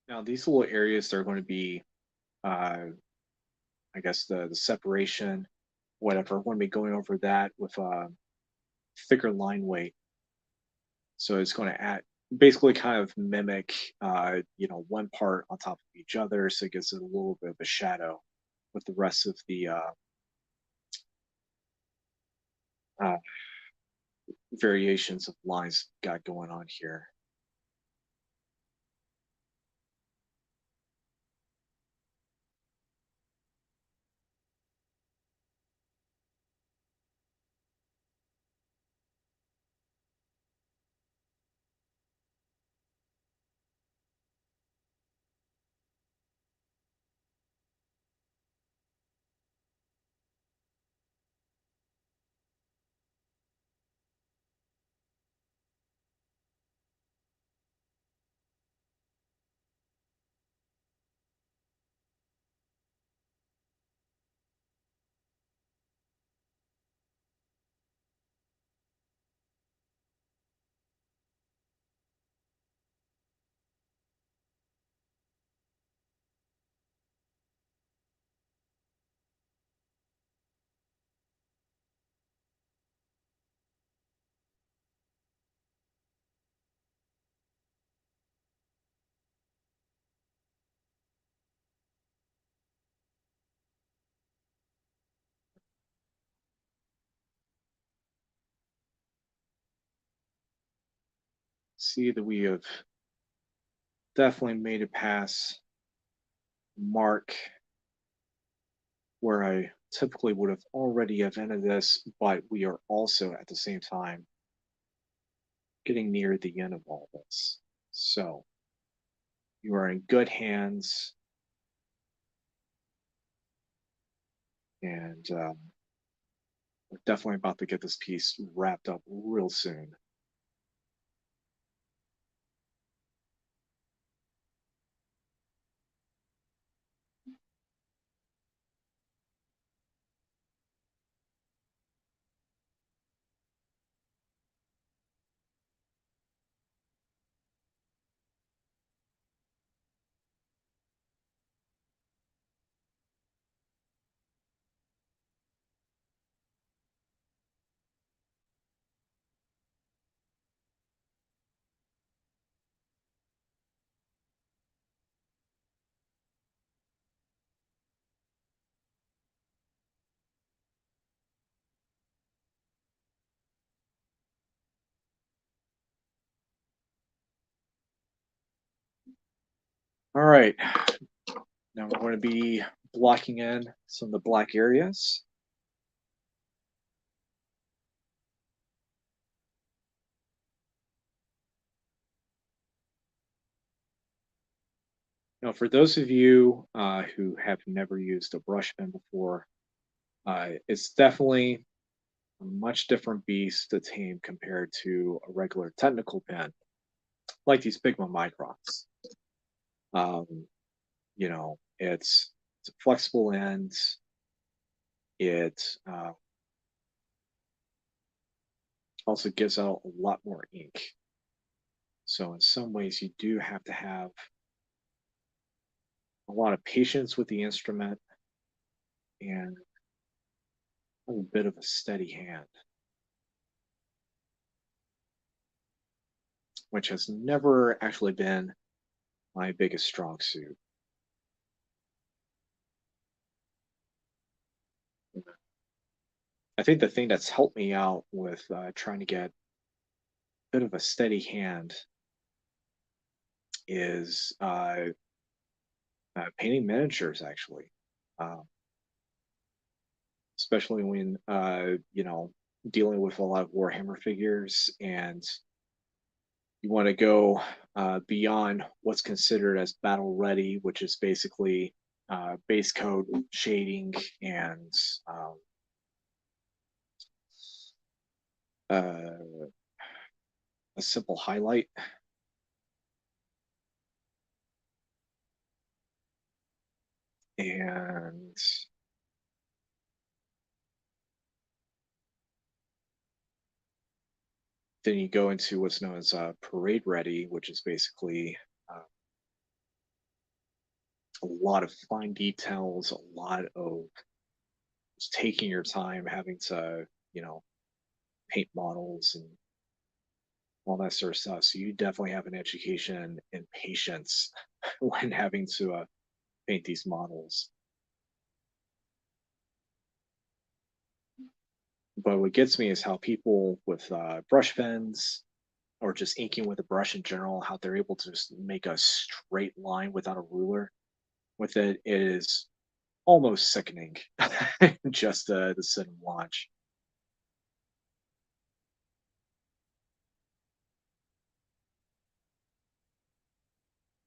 now these little areas they're going to be, uh, I guess the separation, whatever. We're going to be going over that with a thicker line weight, so it's going to add basically kind of mimic one part on top of each other, so it gives it a little bit of a shadow with the rest of the uh, variations of lines got going on here. See that we have definitely made it past mark where I typically would have already have ended this, but we are also at the same time getting near the end of all this. So you are in good hands, and we're definitely about to get this piece wrapped up real soon. All right, now we're going to be blocking in some of the black areas. Now, for those of you who have never used a brush pen before, it's definitely a much different beast to tame compared to a regular technical pen, like these Pigma Microns. Um, it's a flexible end. It also gives out a lot more ink. So in some ways, you do have to have a lot of patience with the instrument and a bit of a steady hand, which has never actually been my biggest strong suit. I think the thing that's helped me out with trying to get a bit of a steady hand is painting miniatures, actually, uh, especially when dealing with a lot of Warhammer figures and you want to go beyond what's considered as battle ready, which is basically base coat shading and um, uh, a simple highlight. And then you go into what's known as parade ready, which is basically a lot of fine details, a lot of just taking your time, having to, you know, paint models and all that sort of stuff. So you definitely have an education in patience when having to paint these models. But what gets me is how people with brush pens or just inking with a brush in general, how they're able to just make a straight line without a ruler with it is almost sickening just to sit and watch.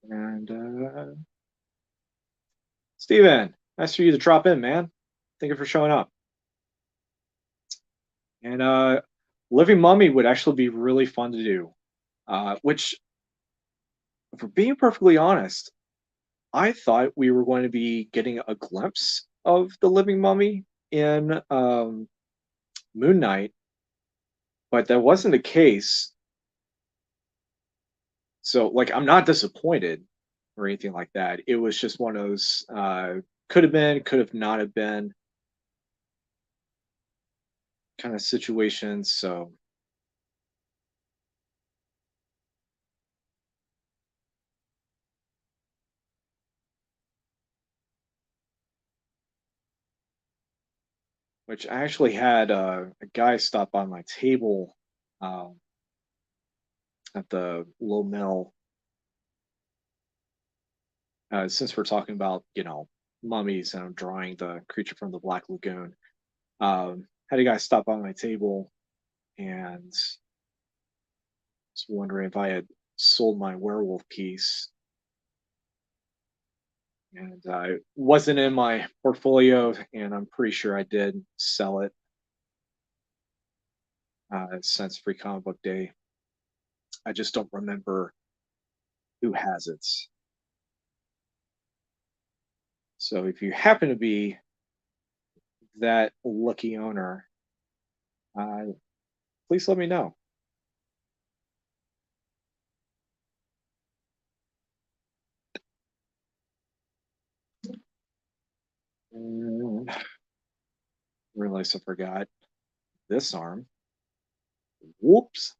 And Steven, nice for you to drop in, man. Thank you for showing up. And Living Mummy would actually be really fun to do. Which, for being perfectly honest, I thought we were going to be getting a glimpse of the Living Mummy in Moon Knight, but that wasn't the case. So, like, I'm not disappointed or anything like that. It was just one of those could have been, could have not have been kind of situations. So, which I actually had a guy stop by my table um, at the Low Mill. Since we're talking about, mummies and I'm drawing the creature from the Black Lagoon, had a guy stop by my table and was wondering if I had sold my werewolf piece. And it wasn't in my portfolio, and I'm pretty sure I did sell it since Free Comic Book Day. I just don't remember who has it. So if you happen to be that lucky owner, uh, please let me know. Mm, realized I forgot this arm. Whoops.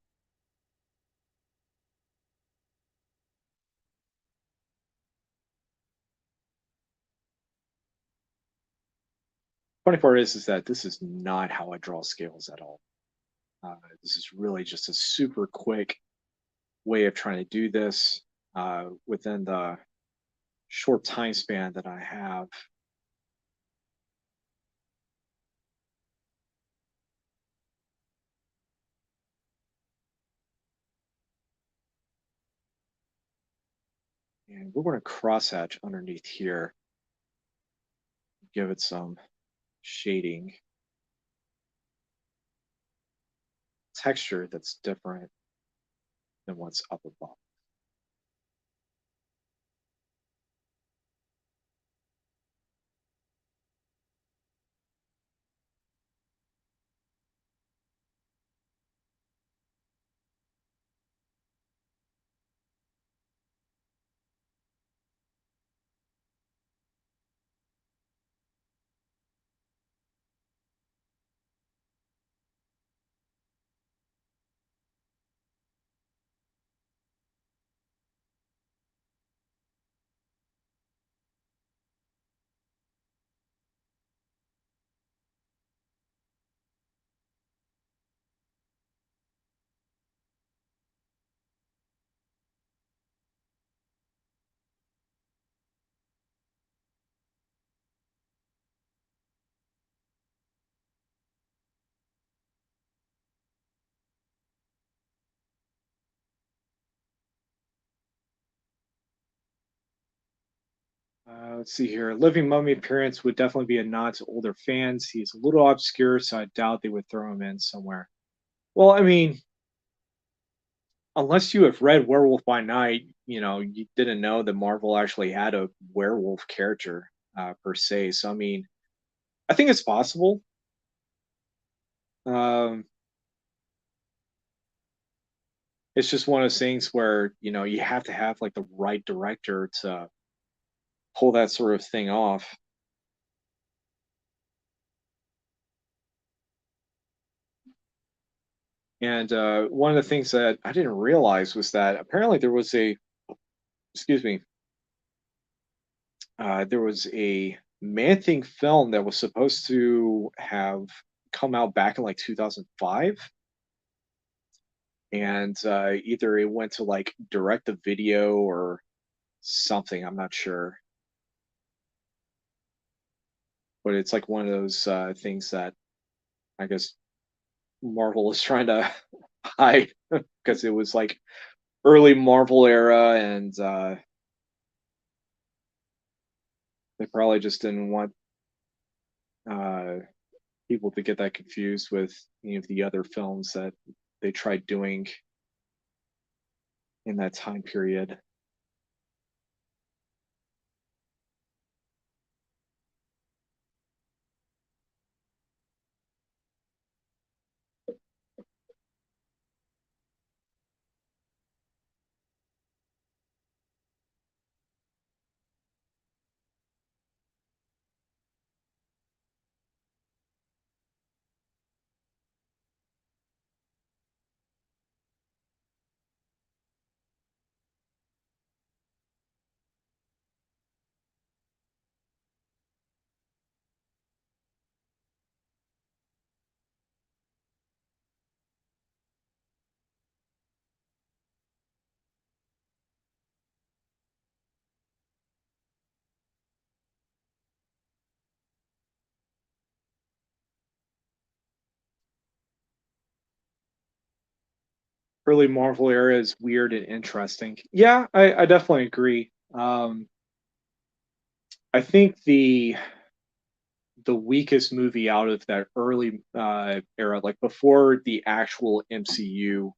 Funny part is that this is not how I draw scales at all. This is really just a super quick way of trying to do this within the short time span that I have. And we're going to crosshatch underneath here, give it some shading texture that's different than what's up above. Let's see here. Living Mummy appearance would definitely be a nod to older fans. He's a little obscure, so I doubt they would throw him in somewhere. Well, I mean, unless you have read Werewolf by Night, you didn't know that Marvel actually had a werewolf character per se. So, I mean, I think it's possible. Um, it's just one of those things where you have to have like the right director to pull that sort of thing off. And one of the things that I didn't realize was that apparently excuse me, there was a Man-Thing film that was supposed to have come out back in like 2005, and either it went to like direct the video or something. I'm not sure, but it's like one of those things that I guess Marvel is trying to hide because it was like early Marvel era, and they probably just didn't want uh, people to get that confused with any of the other films that they tried doing in that time period. Early Marvel era is weird and interesting. Yeah, I definitely agree. I think the weakest movie out of that early era, like before the actual MCU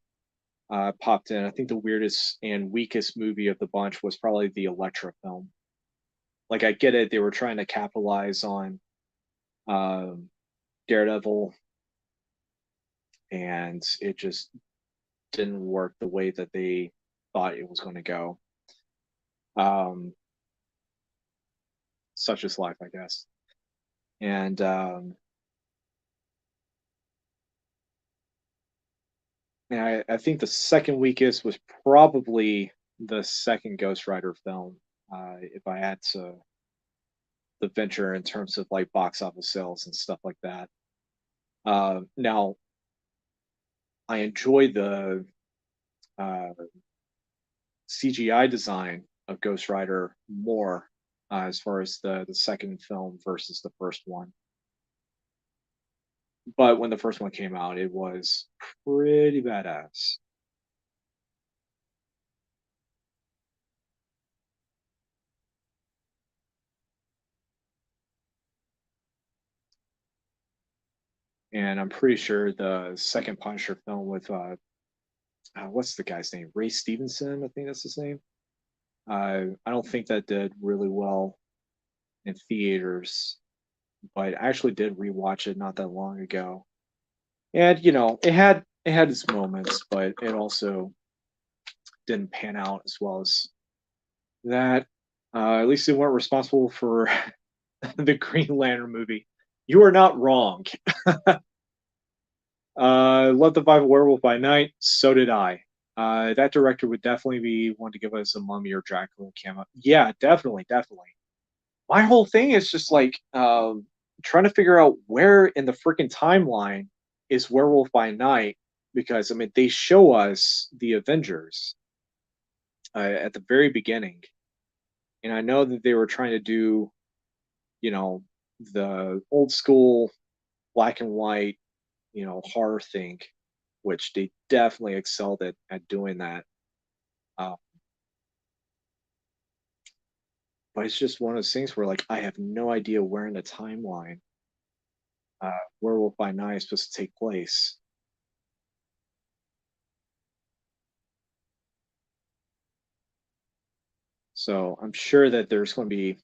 popped in, I think the weirdest and weakest movie of the bunch was probably the Elektra film. Like I get it, they were trying to capitalize on um, Daredevil, and it just didn't work the way that they thought it was going to go. Um, Such is life, I guess. And I think the second weakest was probably the second Ghost Rider film. If I had to venture in terms of like box office sales and stuff like that. Now, I enjoy the uh, CGI design of Ghost Rider more as far as the second film versus the first one. But when the first one came out, it was pretty badass. And I'm pretty sure the second Punisher film with what's the guy's name? Ray Stevenson, I think that's his name. I don't think that did really well in theaters, but I actually did rewatch it not that long ago. And it had its moments, but it also didn't pan out as well as that. At least they weren't responsible for the Green Lantern movie. You are not wrong. Love the Bible Werewolf by Night. So did I. That director would definitely be one to give us a Mummy or Dracula cameo. Yeah, definitely, definitely. My whole thing is just like trying to figure out where in the freaking timeline is Werewolf by Night, because I mean they show us the Avengers at the very beginning, and I know that they were trying to do you know the old school black and white horror thing, which they definitely excelled at doing that. Uh, but it's just one of those things where like I have no idea where in the timeline Werewolf by Night is supposed to take place. So I'm sure that there's going to be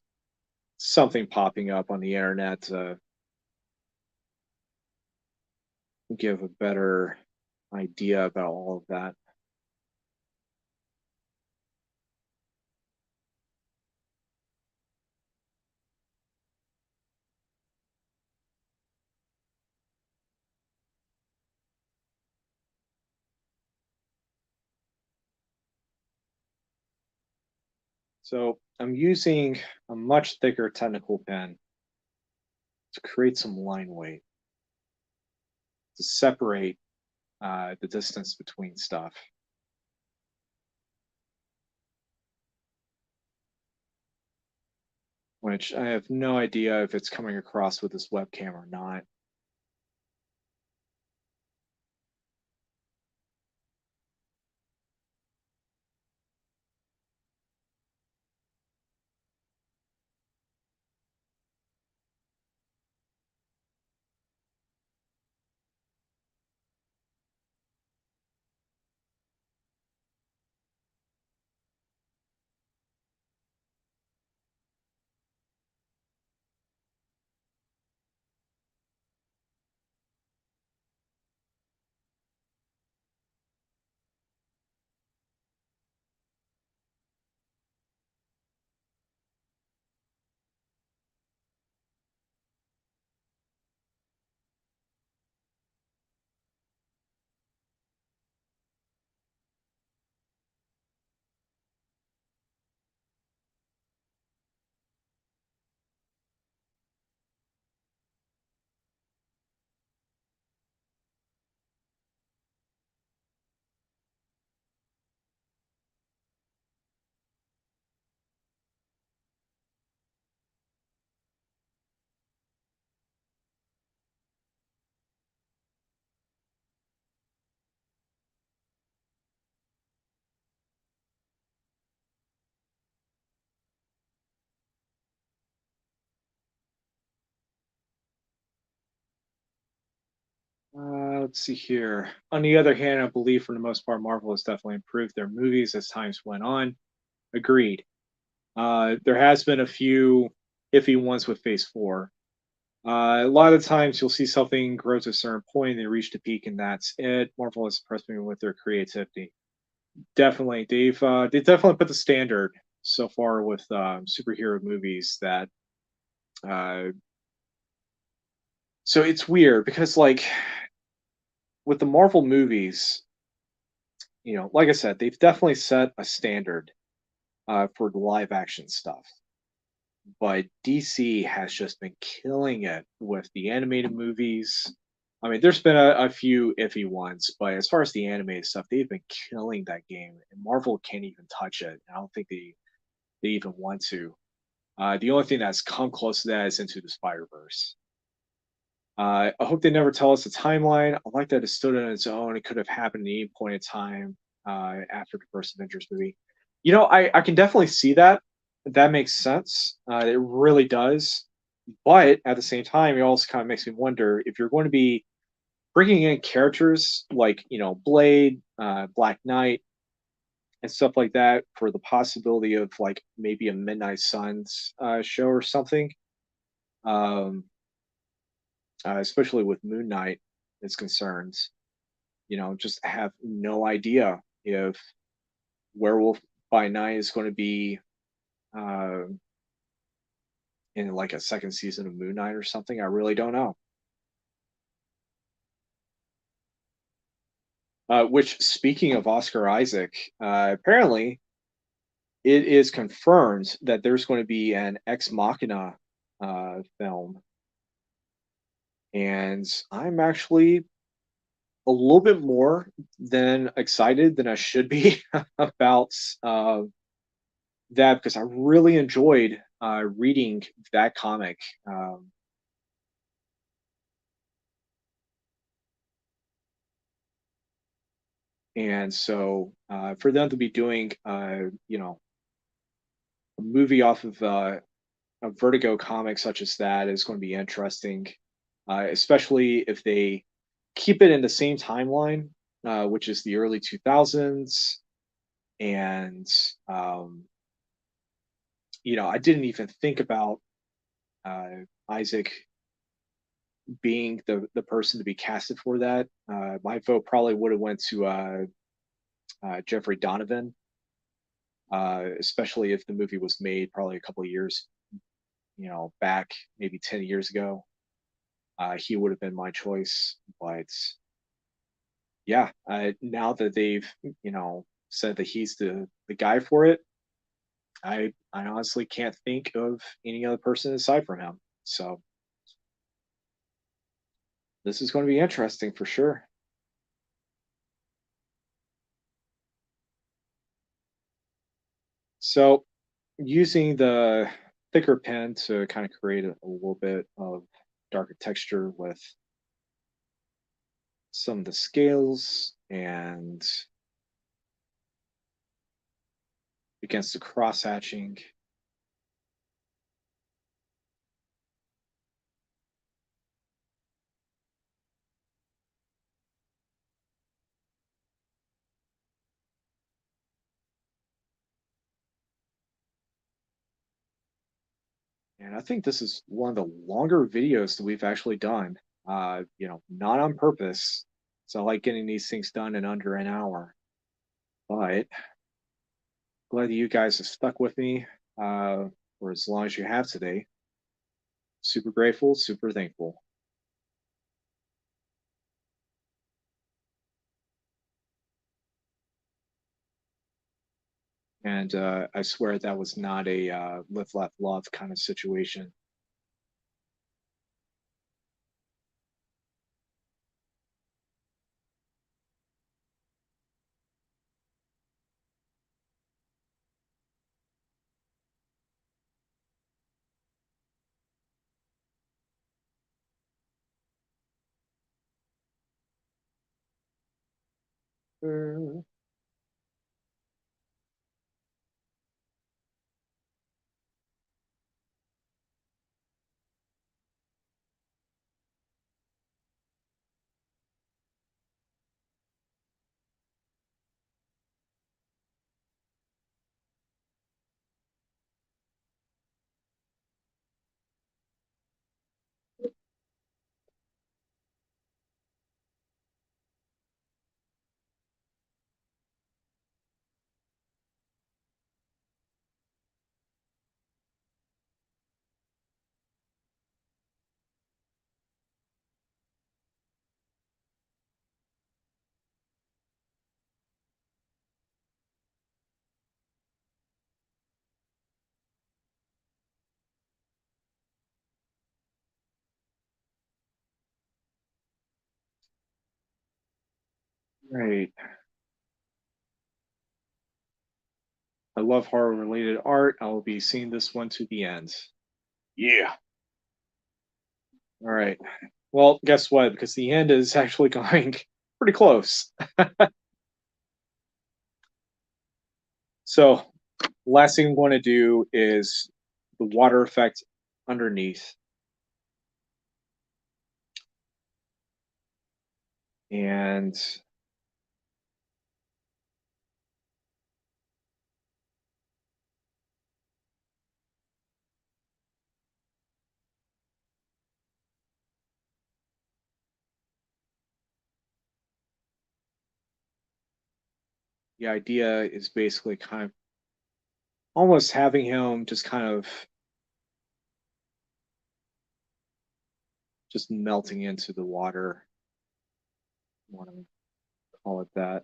something popping up on the internet to give a better idea about all of that. So I'm using a much thicker technical pen to create some line weight to separate the distance between stuff, which I have no idea if it's coming across with this webcam or not. Let's see here. On the other hand, I believe for the most part, Marvel has definitely improved their movies as times went on. Agreed. There has been a few iffy ones with Phase Four. A lot of times you'll see something grow to a certain point, they reach the peak, and that's it. Marvel has impressed me with their creativity. Definitely, they've definitely put the standard so far with superhero movies that. Uh, so it's weird because like with the Marvel movies, like I said, they've definitely set a standard for the live action stuff. But DC has just been killing it with the animated movies. I mean, there's been a few iffy ones, but as far as the animated stuff, they've been killing that game, and Marvel can't even touch it. I don't think they. they even want to. The only thing that's come close to that is Into the Spider Verse. I hope they never tell us the timeline. I like that it stood on its own. It could have happened at any point in time after the first Avengers movie. I can definitely see that. That makes sense. It really does. But at the same time, it also kind of makes me wonder if you're going to be bringing in characters like Blade, Black Knight, and stuff like that for the possibility of like maybe a Midnight Suns show or something. Um, Especially with Moon Knight is concerned. Just have no idea if Werewolf by Night is going to be uh, in like a second season of Moon Knight or something. I really don't know. Which, speaking of Oscar Isaac, apparently it is confirmed that there's going to be an Ex Machina film, and I'm actually a little bit more than excited than I should be about that because I really enjoyed reading that comic. Um, and so for them to be doing, a movie off of a Vertigo comic such as that is going to be interesting, especially if they keep it in the same timeline, which is the early 2000s. And, um, I didn't even think about Isaac being the person to be casted for that. My vote probably would have went to Jeffrey Donovan, especially if the movie was made probably a couple of years, back maybe 10 years ago. He would have been my choice, but yeah, now that they've said that he's the guy for it, I honestly can't think of any other person aside from him. So this is going to be interesting for sure. So using the thicker pen to kind of create a little bit of darker texture with some of the scales and against the cross hatching. And I think this is one of the longer videos that we've actually done. Not on purpose. So I like getting these things done in under an hour. But glad that you guys have stuck with me for as long as you have today. Super grateful, super thankful. And I swear that was not a live, laugh, love kind of situation. Uh, right. I love horror related art. I will be seeing this one to the end. Yeah. All right. Well, guess what? Because the end is actually going pretty close. So, last thing I'm going to do is the water effect underneath. And the idea is basically kind of almost having him just kind of just melting into the water. I want to call it that.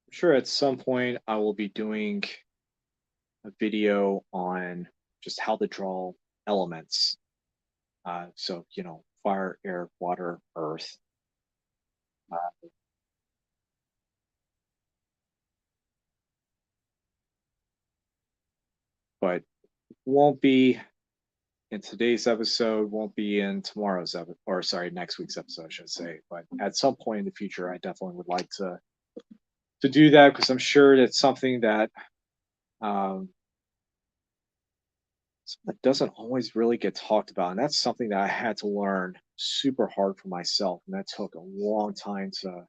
I'm sure at some point I will be doing a video on just how to draw elements. So, fire, air, water, earth. Uh, but won't be in today's episode, won't be in tomorrow's episode, or sorry, next week's episode, I should say. But at some point in the future, I definitely would like to do that because I'm sure that's something that um, that doesn't always really get talked about, and that's something that I had to learn super hard for myself, and that took a long time to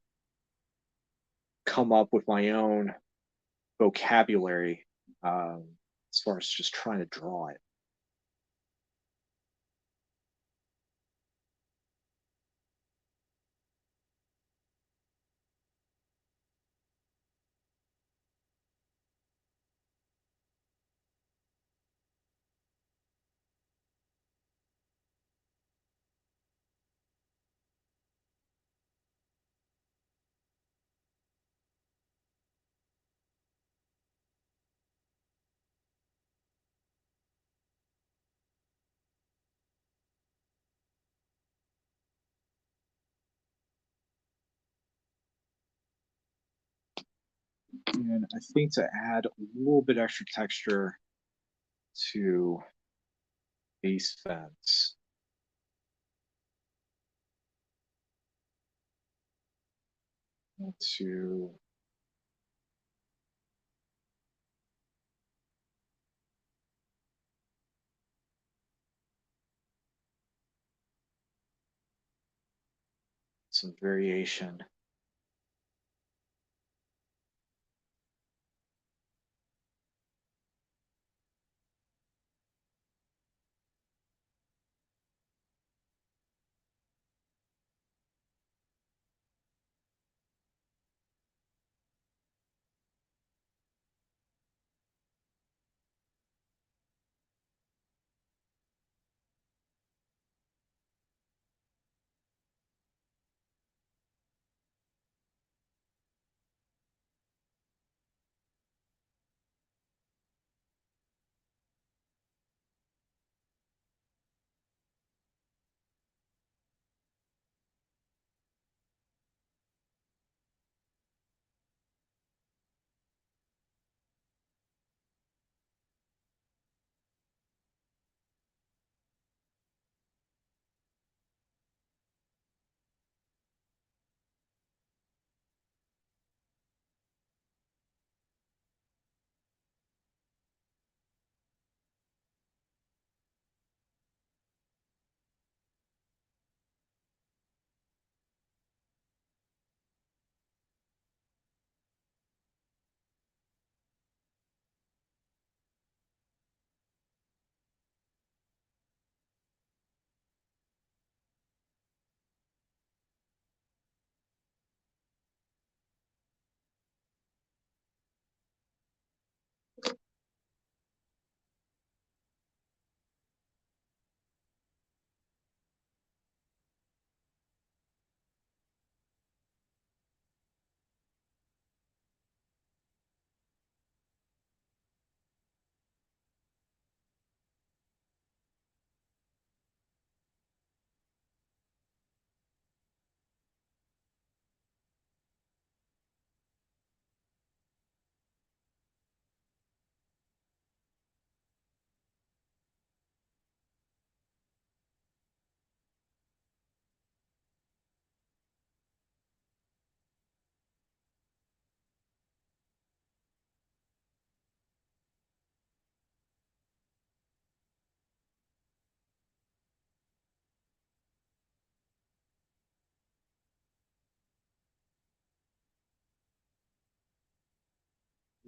come up with my own vocabulary um, as far as just trying to draw it. And I think to add a little bit extra texture to base fence, to some variation.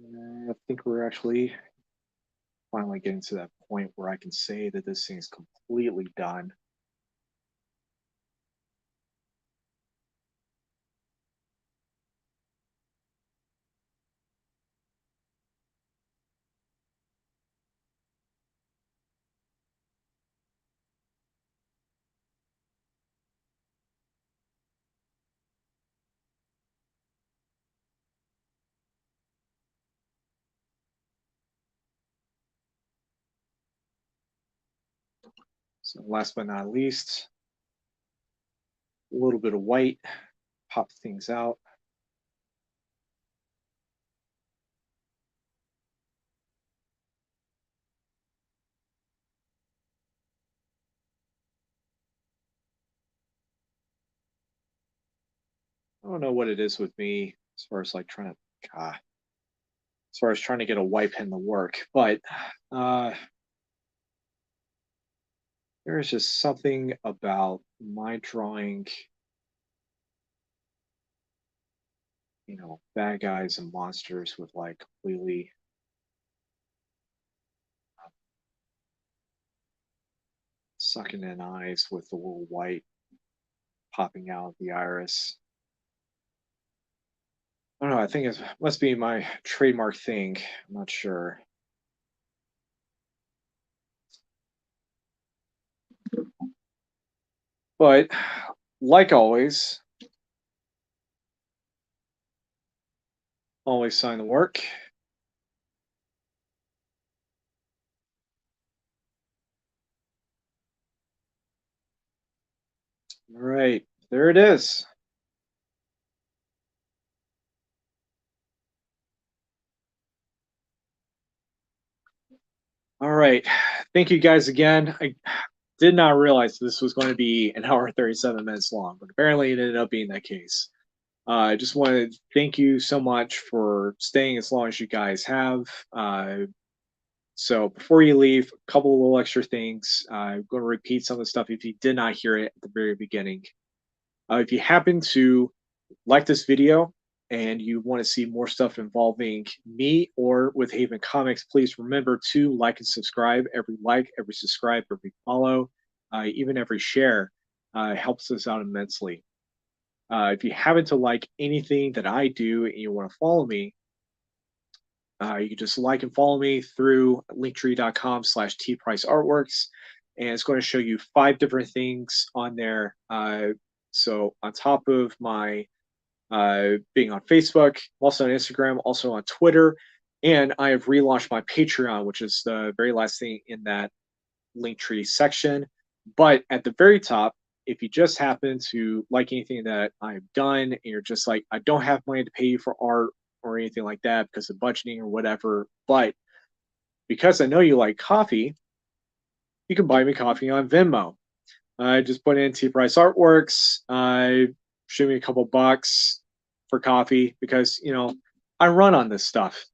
I think we're actually finally getting to that point where I can say that this thing's completely done. So last but not least, a little bit of white, pop things out. I don't know what it is with me as far as like trying to, as far as trying to get a white pen to work, but uh, there is just something about my drawing, bad guys and monsters with like completely sucking in eyes with the little white popping out of the iris. I don't know. I think it must be my trademark thing. I'm not sure. But like always sign the work. All right, there it is. All right. Thank you guys again. I did not realize this was going to be an hour and 37 minutes long, but apparently it ended up being that case. I just want to thank you so much for staying as long as you guys have. So before you leave, a couple of little extra things. I'm going to repeat some of the stuff if you did not hear it at the very beginning. If you happen to like this video and you want to see more stuff involving me or with Haven Comics, please remember to like and subscribe. Every like, every subscribe, every follow, even every share helps us out immensely. If you happen to like anything that I do and you want to follow me, you can just like and follow me through linktree.com/slash tpriceartworks. And it's going to show you 5 different things on there. So on top of my being on Facebook, also on Instagram, also on Twitter. And I have relaunched my Patreon, which is the very last thing in that Linktree section. But at the very top, if you just happen to like anything that I've done and you're just like, I don't have money to pay you for art or anything like that because of budgeting or whatever, but because I know you like coffee, you can buy me coffee on Venmo. I just put in T Price Artworks. Shoot me a couple bucks for coffee because I run on this stuff.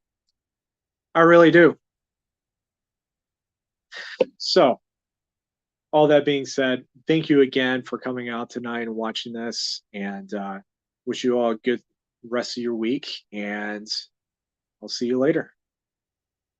I really do. So, all that being said, thank you again for coming out tonight and watching this, and wish you all a good rest of your week. And I'll see you later.